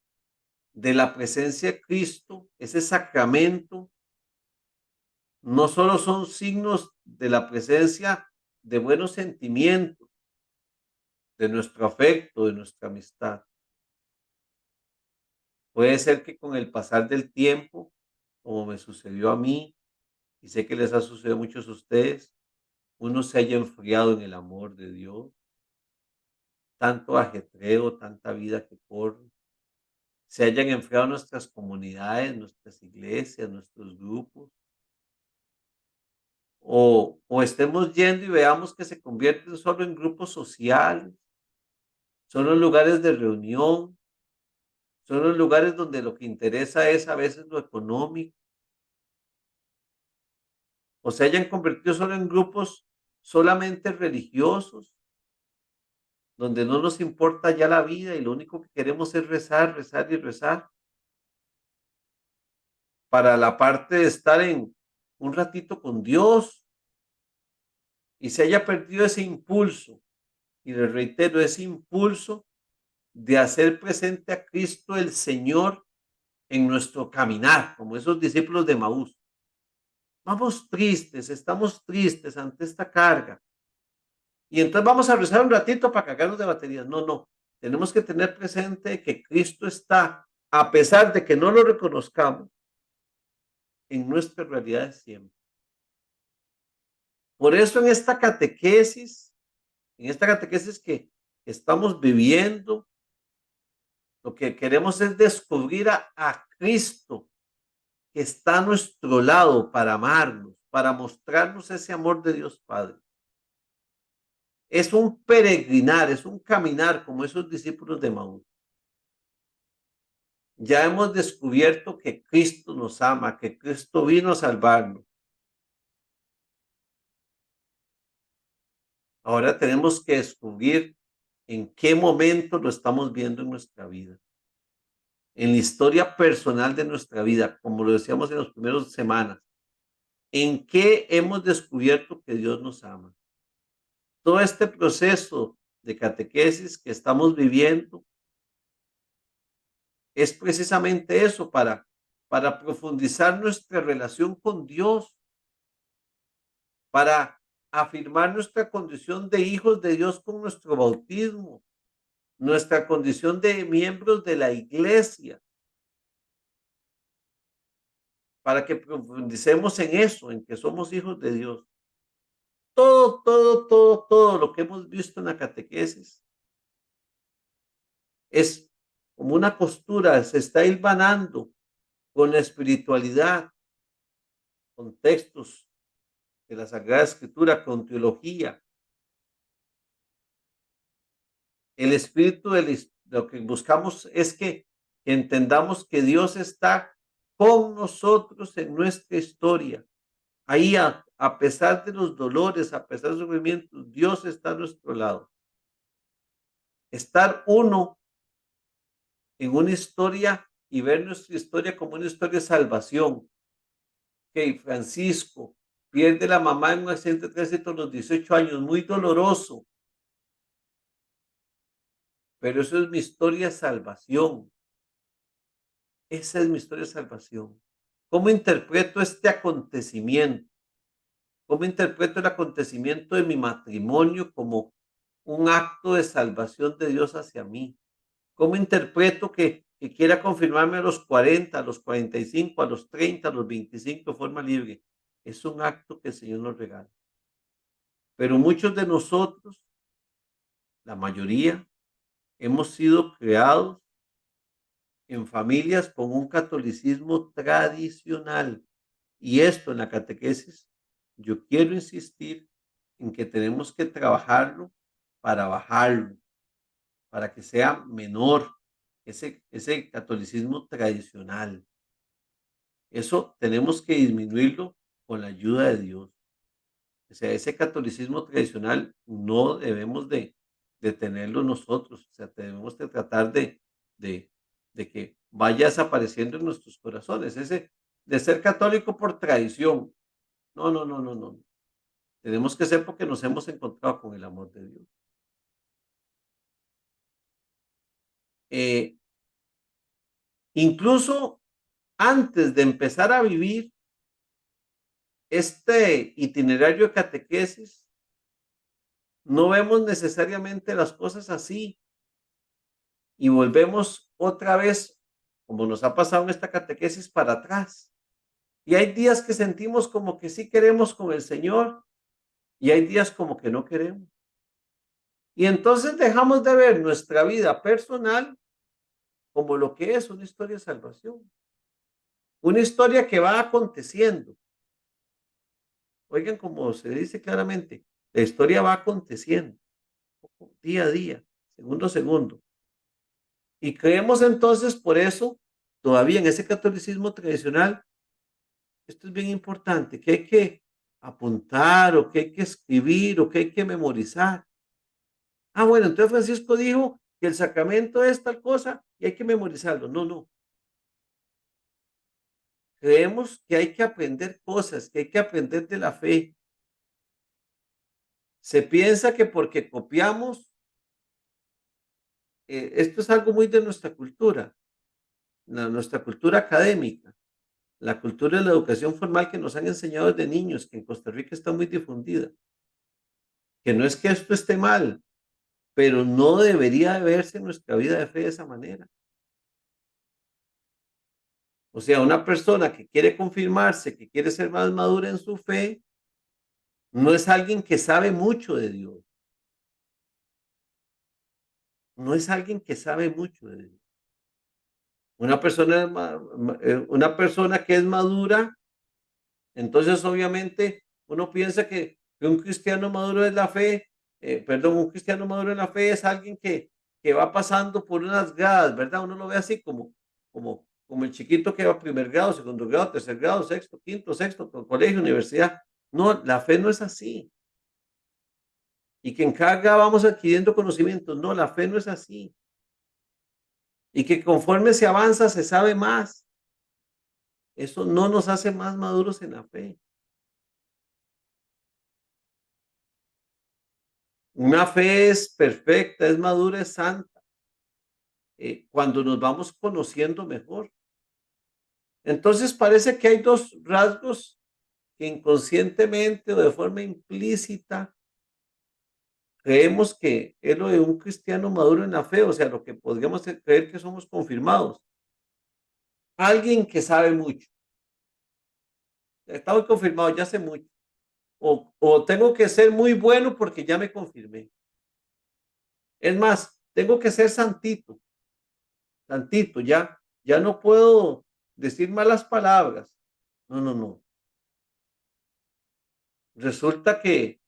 de la presencia de Cristo, ese sacramento, no solo son signos de la presencia de buenos sentimientos, de nuestro afecto, de nuestra amistad. Puede ser que con el pasar del tiempo, como me sucedió a mí, y sé que les ha sucedido a muchos de ustedes, uno se haya enfriado en el amor de Dios. tanto ajetreo, tanta vida que corre, se hayan enfriado nuestras comunidades, nuestras iglesias, nuestros grupos, o estemos yendo y veamos que se convierten solo en grupos sociales, solo en lugares de reunión, solo en lugares donde lo que interesa es a veces lo económico, o se hayan convertido solo en grupos solamente religiosos, donde no nos importa ya la vida y lo único que queremos es rezar, rezar y rezar, para la parte de estar en un ratito con Dios, y se haya perdido ese impulso, y les reitero, ese impulso de hacer presente a Cristo el Señor en nuestro caminar, como esos discípulos de Maús. Vamos tristes, estamos tristes ante esta carga, y entonces vamos a rezar un ratito para cargarnos de baterías. No, no, tenemos que tener presente que Cristo está, a pesar de que no lo reconozcamos, en nuestra realidad siempre. Por eso en esta catequesis que estamos viviendo, lo que queremos es descubrir a Cristo que está a nuestro lado para amarnos, para mostrarnos ese amor de Dios Padre. Es un peregrinar, es un caminar como esos discípulos de Maús. Ya hemos descubierto que Cristo nos ama, que Cristo vino a salvarnos. Ahora tenemos que descubrir en qué momento lo estamos viendo en nuestra vida. En la historia personal de nuestra vida, como lo decíamos en las primeras semanas. ¿En qué hemos descubierto que Dios nos ama? Todo este proceso de catequesis que estamos viviendo es precisamente eso, para profundizar nuestra relación con Dios, para afirmar nuestra condición de hijos de Dios con nuestro bautismo, nuestra condición de miembros de la iglesia, para que profundicemos en eso, en que somos hijos de Dios. Todo lo que hemos visto en la catequesis es como una costura, se está hilvanando con la espiritualidad, con textos de la Sagrada Escritura, con teología. El espíritu de lo que buscamos es que entendamos que Dios está con nosotros en nuestra historia. Ahí, a pesar de los dolores, a pesar de los sufrimientos, Dios está a nuestro lado. Estar uno en una historia y ver nuestra historia como una historia de salvación. Que Francisco pierde la mamá en un accidente de tránsito a los 18 años, muy doloroso. Pero eso es mi historia de salvación. Esa es mi historia de salvación. ¿Cómo interpreto este acontecimiento? ¿Cómo interpreto el acontecimiento de mi matrimonio como un acto de salvación de Dios hacia mí? ¿Cómo interpreto que quiera confirmarme a los 40, a los 45, a los 30, a los 25 de forma libre? Es un acto que el Señor nos regala. Pero muchos de nosotros, la mayoría, hemos sido creados en familias con un catolicismo tradicional. Y esto en la catequesis, yo quiero insistir en que tenemos que trabajarlo para bajarlo, para que sea menor ese catolicismo tradicional. Eso tenemos que disminuirlo con la ayuda de Dios. O sea, ese catolicismo tradicional no debemos de tenerlo nosotros. O sea, debemos de tratar de que vaya desapareciendo en nuestros corazones. Ese de ser católico por tradición. No. Tenemos que ser porque nos hemos encontrado con el amor de Dios. Incluso antes de empezar a vivir este itinerario de catequesis, no vemos necesariamente las cosas así y volvemos otra vez, como nos ha pasado en esta catequesis, para atrás. Y hay días que sentimos como que sí queremos con el Señor y hay días como que no queremos. Y entonces dejamos de ver nuestra vida personal como lo que es una historia de salvación. Una historia que va aconteciendo. Oigan, como se dice claramente, la historia va aconteciendo día a día, segundo a segundo. Y creemos entonces, por eso, todavía en ese catolicismo tradicional, esto es bien importante, que hay que apuntar o que hay que escribir o que hay que memorizar. Ah, bueno, entonces Francisco dijo que el sacramento es tal cosa y hay que memorizarlo. No, no. Creemos que hay que aprender cosas, que hay que aprender de la fe. Se piensa que porque copiamos, esto es algo muy de nuestra cultura, nuestra cultura académica, la cultura de la educación formal que nos han enseñado desde niños, que en Costa Rica está muy difundida, que no es que esto esté mal, pero no debería de verse en nuestra vida de fe de esa manera. O sea, una persona que quiere confirmarse, que quiere ser más madura en su fe, no es alguien que sabe mucho de Dios. No es alguien que sabe mucho de Dios. Una persona que es madura, entonces obviamente uno piensa que un cristiano maduro es la fe, un cristiano maduro en la fe es alguien que va pasando por unas gradas, ¿verdad? Uno lo ve así como el chiquito que va a primer grado, segundo grado, tercer grado, sexto, quinto, sexto, colegio, universidad. No, la fe no es así. Y que en cada grado vamos adquiriendo conocimientos. No, la fe no es así. Y que conforme se avanza se sabe más. Eso no nos hace más maduros en la fe. Una fe es perfecta, es madura, es santa, cuando nos vamos conociendo mejor. Entonces parece que hay dos rasgos que inconscientemente o de forma implícita creemos que es lo de un cristiano maduro en la fe, o sea, lo que podríamos creer que somos confirmados. Alguien que sabe mucho. Está muy confirmado, ya sé mucho. O tengo que ser muy bueno porque ya me confirmé. Es más, tengo que ser santito, santito, ya no puedo decir malas palabras. No, no, no. Resulta que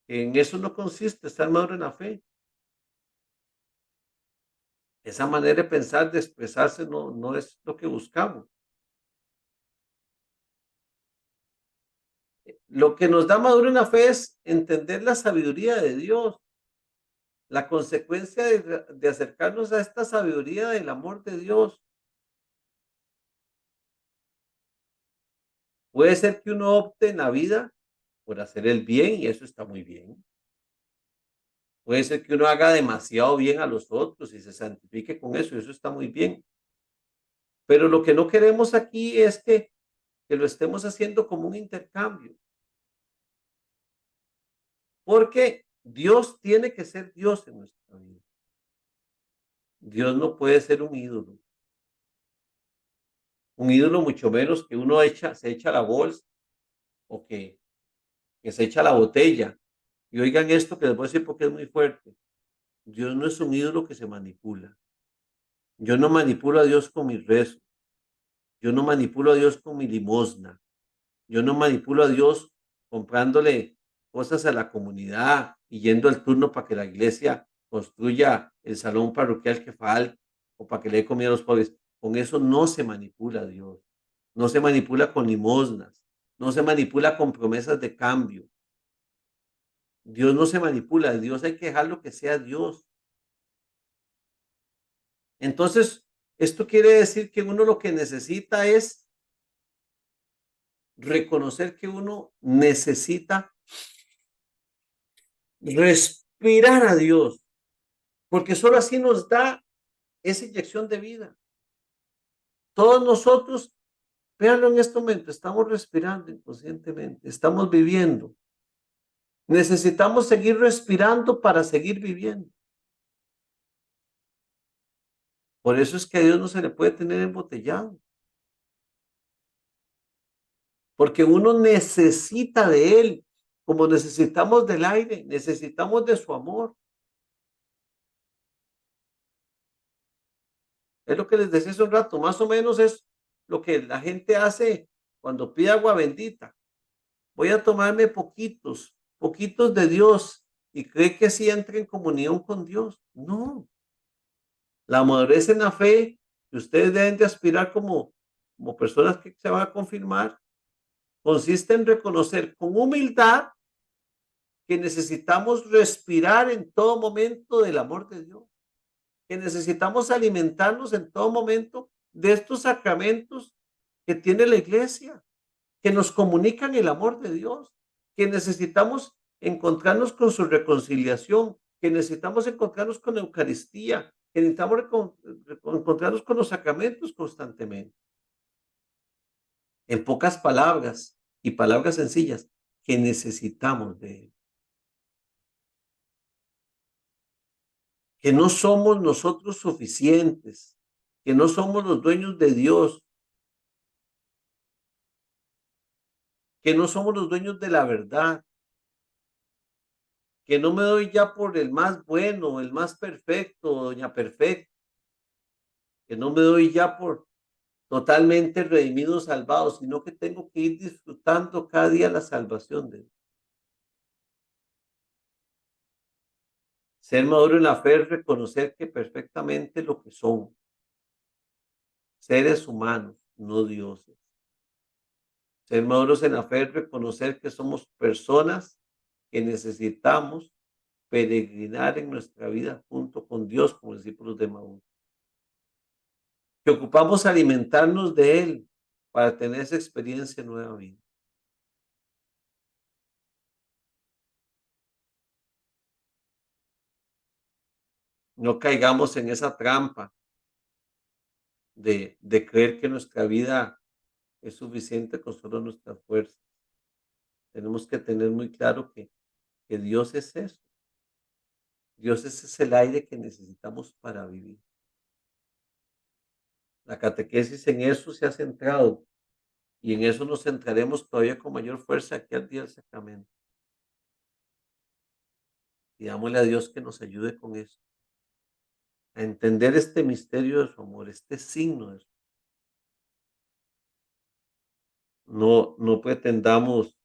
en eso no consiste estar maduro en la fe. Esa manera de pensar, de expresarse, no es lo que buscamos. Lo que nos da maduro en la fe es entender la sabiduría de Dios, la consecuencia de acercarnos a esta sabiduría del amor de Dios. Puede ser que uno opte en la vida por hacer el bien y eso está muy bien. Puede ser que uno haga demasiado bien a los otros y se santifique con eso y eso está muy bien. Pero lo que no queremos aquí es que lo estemos haciendo como un intercambio. Porque Dios tiene que ser Dios en nuestra vida. Dios no puede ser un ídolo. Un ídolo mucho menos que uno se echa la bolsa o que se echa la botella. Y oigan esto que les voy a decir porque es muy fuerte. Dios no es un ídolo que se manipula. Yo no manipulo a Dios con mis rezos. Yo no manipulo a Dios con mi limosna. Yo no manipulo a Dios comprándole cosas a la comunidad y yendo al turno para que la iglesia construya el salón parroquial que falta o para que le dé comida a los pobres. Con eso no se manipula a Dios. No se manipula con limosnas. No se manipula con promesas de cambio. Dios no se manipula. Dios hay que dejarlo que sea Dios. Entonces, esto quiere decir que uno lo que necesita es reconocer que uno necesita respirar a Dios, porque solo así nos da esa inyección de vida. Todos nosotros, véanlo en este momento, estamos respirando inconscientemente, estamos viviendo. Necesitamos seguir respirando para seguir viviendo. Por eso es que a Dios no se le puede tener embotellado. Porque uno necesita de Él como necesitamos del aire, necesitamos de su amor. Es lo que les decía hace un rato, más o menos es lo que la gente hace cuando pide agua bendita. Voy a tomarme poquitos de Dios y cree que así entra en comunión con Dios. No. La madurez en la fe que ustedes deben de aspirar como personas que se van a confirmar consiste en reconocer con humildad que necesitamos respirar en todo momento del amor de Dios, que necesitamos alimentarnos en todo momento de estos sacramentos que tiene la iglesia, que nos comunican el amor de Dios, que necesitamos encontrarnos con su reconciliación, que necesitamos encontrarnos con la Eucaristía, que necesitamos encontrarnos con los sacramentos constantemente. En pocas palabras y palabras sencillas, que necesitamos de Él. Que no somos nosotros suficientes, que no somos los dueños de Dios, que no somos los dueños de la verdad, que no me doy ya por el más bueno, el más perfecto, doña perfecta, que no me doy ya por totalmente redimido, salvado, sino que tengo que ir disfrutando cada día la salvación de Dios. Ser maduro en la fe es reconocer que perfectamente lo que son, seres humanos, no dioses. Ser maduros en la fe es reconocer que somos personas que necesitamos peregrinar en nuestra vida junto con Dios como discípulos de Maús. Que ocupamos alimentarnos de Él para tener esa experiencia de nueva vida. No caigamos en esa trampa de creer que nuestra vida es suficiente con solo nuestras fuerzas. Tenemos que tener muy claro que Dios es eso. Dios es el aire que necesitamos para vivir. La catequesis en eso se ha centrado y en eso nos centraremos todavía con mayor fuerza aquí al día del sacramento. Pidámosle a Dios que nos ayude con eso, a entender este misterio de su amor, este signo de su amor. No pretendamos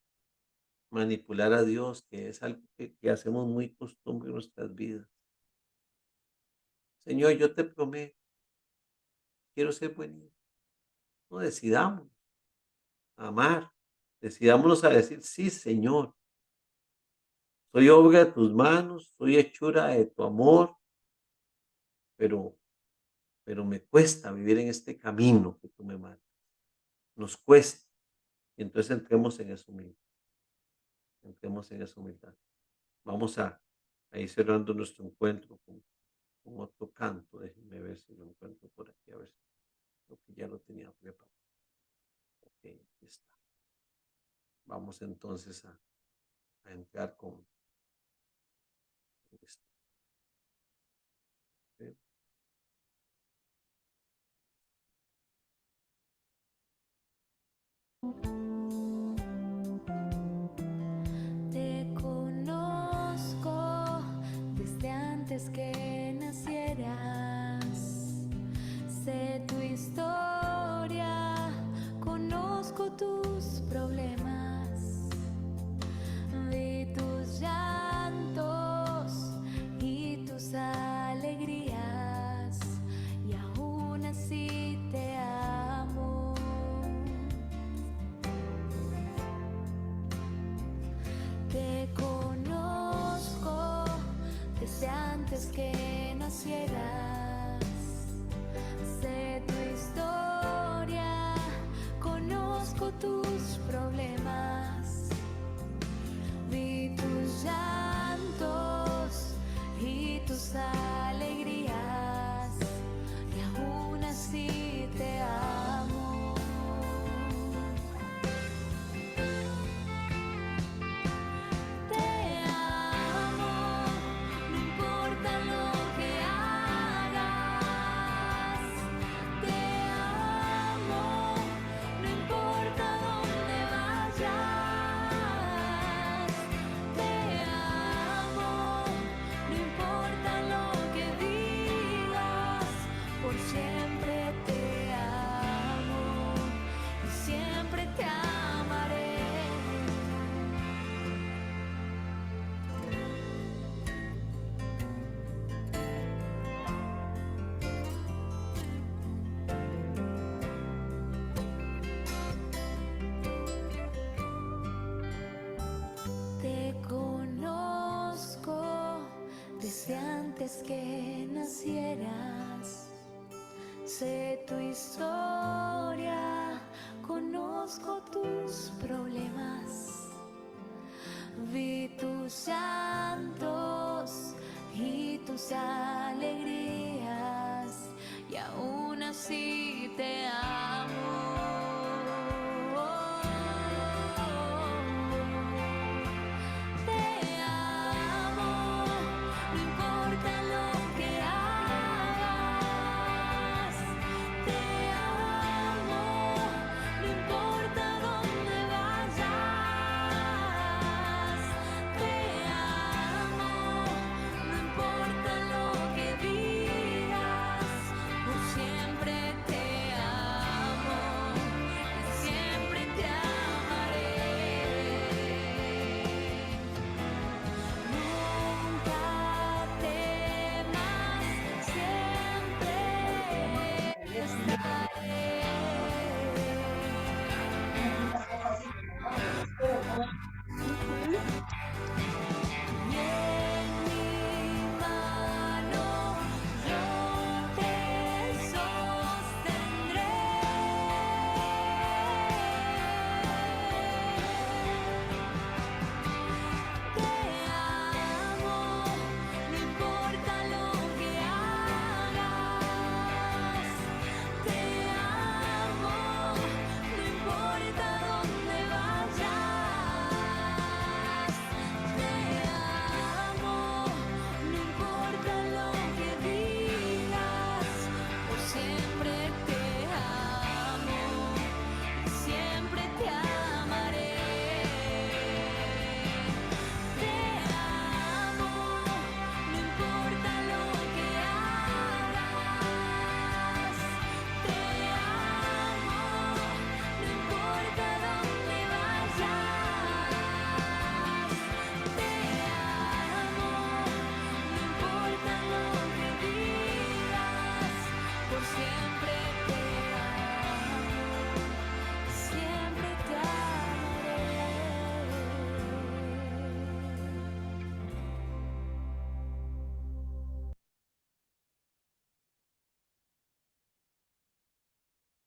manipular a Dios, que es algo que hacemos muy costumbre en nuestras vidas. Señor, yo te prometo, quiero ser buen hijo. No, decidamos amar, decidámonos a decir, sí, Señor, soy obra de tus manos, soy hechura de tu amor, pero me cuesta vivir en este camino que tú me mandas. Nos cuesta. Y entonces entremos en esa humildad. Entremos en esa humildad. Vamos a ir cerrando nuestro encuentro con otro canto. Déjenme ver si lo encuentro por aquí, a ver si ya lo tenía preparado. Ok, aquí está. Vamos entonces a entrar con esto. Okay. Te conozco desde antes que nacieras. Sé tu historia, conozco tus problemas. Vi tus llantos y tus alegrías, y aún así te amo. Te conozco desde antes que nacieras. Sé tu historia, conozco tus problemas. Vi tus llantos y tus alegrías, y aún así te amo. Te amo, no importa lo que hagas.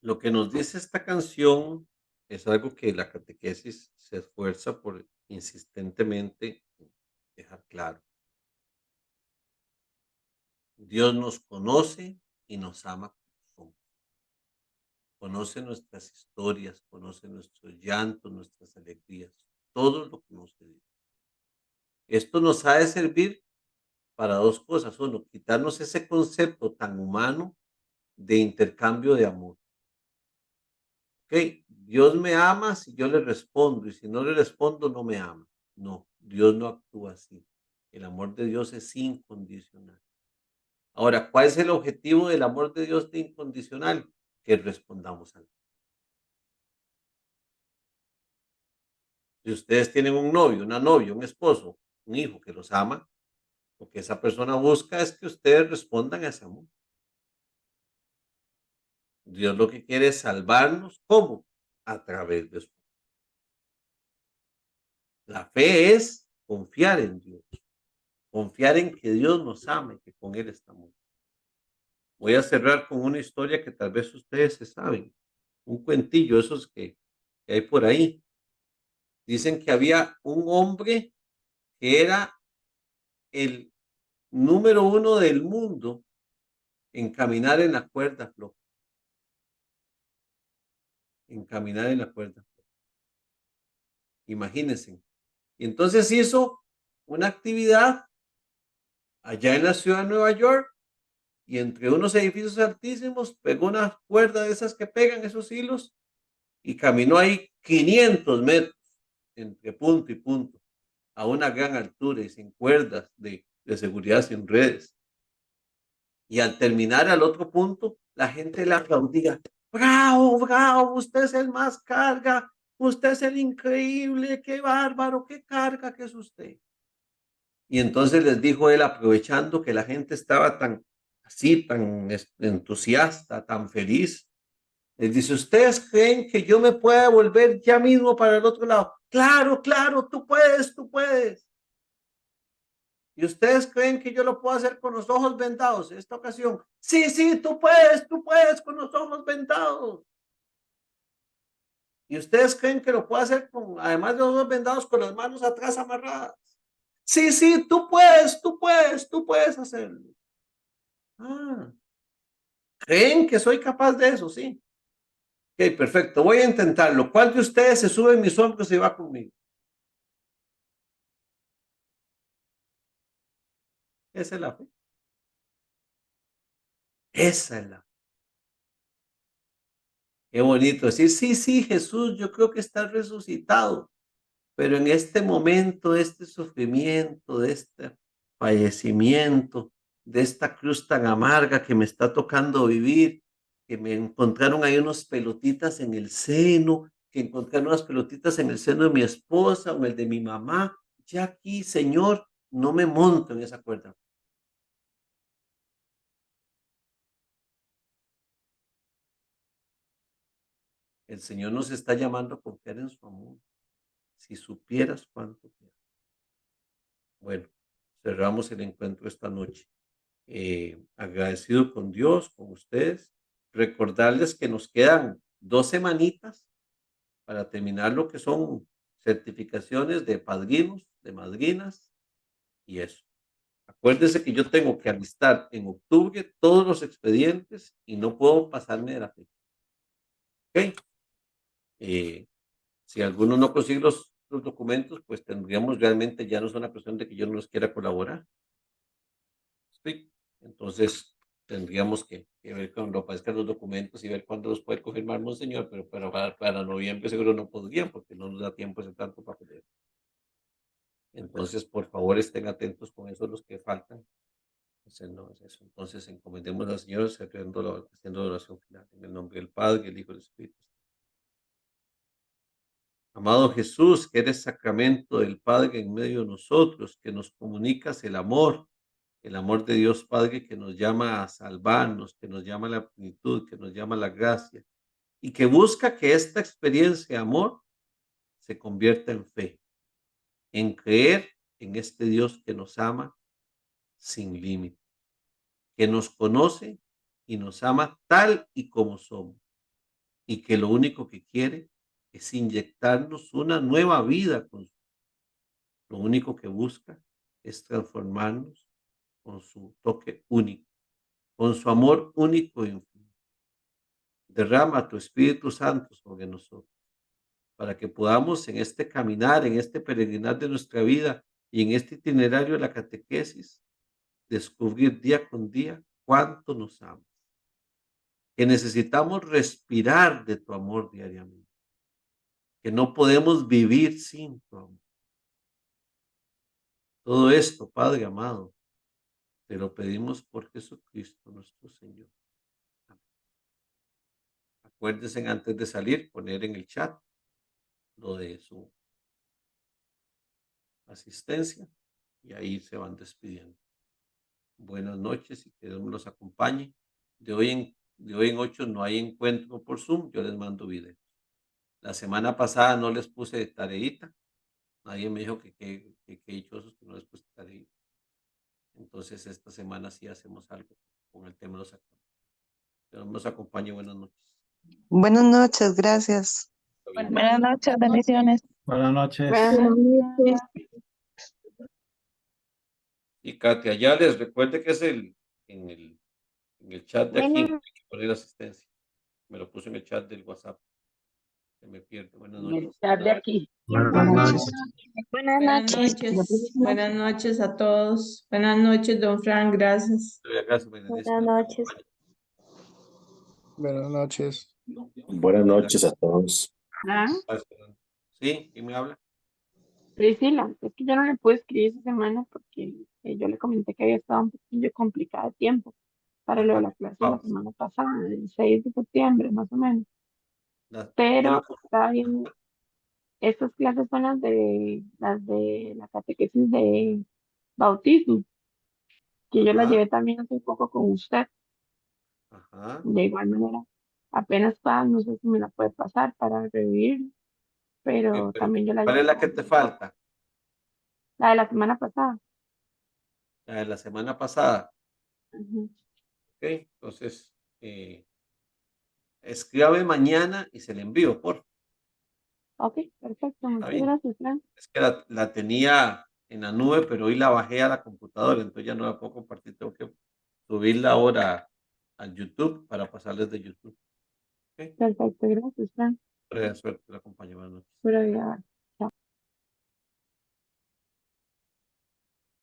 Lo que nos dice esta canción es algo que la catequesis se esfuerza por insistentemente dejar claro. Dios nos conoce y nos ama como somos. Conoce nuestras historias, conoce nuestros llantos, nuestras alegrías, todo lo conoce Dios. Esto nos ha de servir para dos cosas. Uno, quitarnos ese concepto tan humano de intercambio de amor. Ok, Dios me ama si yo le respondo y si no le respondo no me ama. No, Dios no actúa así. El amor de Dios es incondicional. Ahora, ¿cuál es el objetivo del amor de Dios de incondicional? Que respondamos a él. Si ustedes tienen un novio, una novia, un esposo, un hijo que los ama, lo que esa persona busca es que ustedes respondan a ese amor. Dios lo que quiere es salvarnos. ¿Cómo? A través de su amor. La fe es confiar en Dios, confiar en que Dios nos ama y que con Él estamos. Voy a cerrar con una historia que tal vez ustedes se saben, un cuentillo, esos que hay por ahí. Dicen que había un hombre que era el número 1 del mundo en caminar en la cuerda floja. En caminar en la cuerda floja. Imagínense. Y entonces hizo una actividad allá en la ciudad de Nueva York y entre unos edificios altísimos pegó una cuerda de esas que pegan esos hilos y caminó ahí 500 metros entre punto y punto a una gran altura y sin cuerdas de seguridad, sin redes. Y al terminar al otro punto, la gente le aplaudía. Bravo, bravo, usted es el más carga, usted es el increíble, qué bárbaro, qué carga que es usted. Y entonces les dijo él, aprovechando que la gente estaba tan así, tan entusiasta, tan feliz, les dice, ¿ustedes creen que yo me pueda volver ya mismo para el otro lado? Claro, claro, tú puedes, tú puedes. ¿Y ustedes creen que yo lo puedo hacer con los ojos vendados en esta ocasión? Sí, sí, tú puedes con los ojos vendados. ¿Y ustedes creen que lo puedo hacer con, además de los ojos vendados, con las manos atrás amarradas? Sí, sí, tú puedes hacerlo. Ah, ¿creen que soy capaz de eso? Sí. Ok, perfecto, voy a intentarlo. ¿Cuál de ustedes se sube en mis hombros y va conmigo? Esa es la fe. Esa es la fe. Qué bonito decir, sí, sí, Jesús, yo creo que está resucitado. Pero en este momento, de este sufrimiento, de este fallecimiento, de esta cruz tan amarga que me está tocando vivir, que me encontraron ahí unos pelotitas en el seno, que encontraron unas pelotitas en el seno de mi esposa o en el de mi mamá, ya aquí, Señor, no me monto en esa cuerda. El Señor nos está llamando a confiar en su amor. Si supieras cuánto te amo. Bueno, cerramos el encuentro esta noche. Agradecido con Dios, con ustedes. Recordarles que nos quedan 2 semanitas para terminar lo que son certificaciones de padrinos, de madrinas y eso. Acuérdense que yo tengo que alistar en octubre todos los expedientes y no puedo pasarme de la fecha. ¿Ok? Si alguno no consigue los documentos, pues tendríamos realmente, ya no es una cuestión de que yo no les quiera colaborar. ¿Sí? Entonces, tendríamos que ver cuando aparezcan los documentos y ver cuándo los puede confirmar Monseñor, pero para noviembre seguro no podrían porque no nos da tiempo ese tanto papeleo. Entonces, por favor, estén atentos con eso los que faltan. Entonces, no es eso. Entonces, encomendemos al Señor haciendo la oración final. En el nombre del Padre, el Hijo y el Espíritu. Amado Jesús, que eres sacramento del Padre en medio de nosotros, que nos comunicas el amor de Dios Padre que nos llama a salvarnos, que nos llama a la plenitud, que nos llama a la gracia y que busca que esta experiencia de amor se convierta en fe, en creer en este Dios que nos ama sin límite, que nos conoce y nos ama tal y como somos, y que lo único que quiere es inyectarnos una nueva vida. Lo único que busca es transformarnos con su toque único, con su amor único e infinito. Derrama tu Espíritu Santo sobre nosotros, para que podamos en este caminar, en este peregrinar de nuestra vida y en este itinerario de la catequesis, descubrir día con día cuánto nos amas, que necesitamos respirar de tu amor diariamente, que no podemos vivir sin tu amor. Todo esto, Padre amado, te lo pedimos por Jesucristo nuestro Señor. Amén. Acuérdense antes de salir, poner en el chat lo de su asistencia y ahí se van despidiendo. Buenas noches y que Dios me los acompañe. De hoy en 8 no hay encuentro por Zoom, yo les mando videos. La semana pasada no les puse tareita. Nadie me dijo que dichosos que no les puse tareita. Entonces esta semana sí hacemos algo con el tema de los sacramentos. Dios nos acompañe. Buenas noches. Buenas noches, gracias. Buenas noches, bendiciones. Buenas noches. Buenas noches. Y Katia, ya les recuerde que es en el chat de aquí, hay que poner asistencia. Me lo puse en el chat del WhatsApp. Se me pierde. Buenas En el noches. chat de aquí. Buenas noches. Buenas Buenas noches. noches. Buenas noches a todos. Buenas noches, don Frank. Gracias. Buenas noches. Buenas noches. Buenas noches a todos. ¿Ah? Sí, ¿quién me habla? Priscila, es que yo no le pude escribir esa semana porque yo le comenté que había estado un poquillo complicado de tiempo para lo de la clase de la semana pasada, el 6 de septiembre más o menos. Pero está bien, estas clases son las de la catequesis de bautismo, que yo la llevé también hace poco con usted. Ajá. De igual manera, apenas para, no sé si me la puede pasar para revivir, pero también yo la ¿Cuál llevé es la que te falta? la de la semana pasada. La de la semana pasada. Ujú. Ok, entonces, escríbame mañana y se le envío, por. Ok, perfecto. Muchas bien. gracias, Fran. Es que la tenía en la nube, pero hoy la bajé a la computadora, entonces ya no la puedo compartir. Tengo que subirla ahora a YouTube para pasarles de YouTube. ¿Okay? Perfecto, gracias, Fran. Buena suerte, la acompaño. Buenas noches. Pura vida.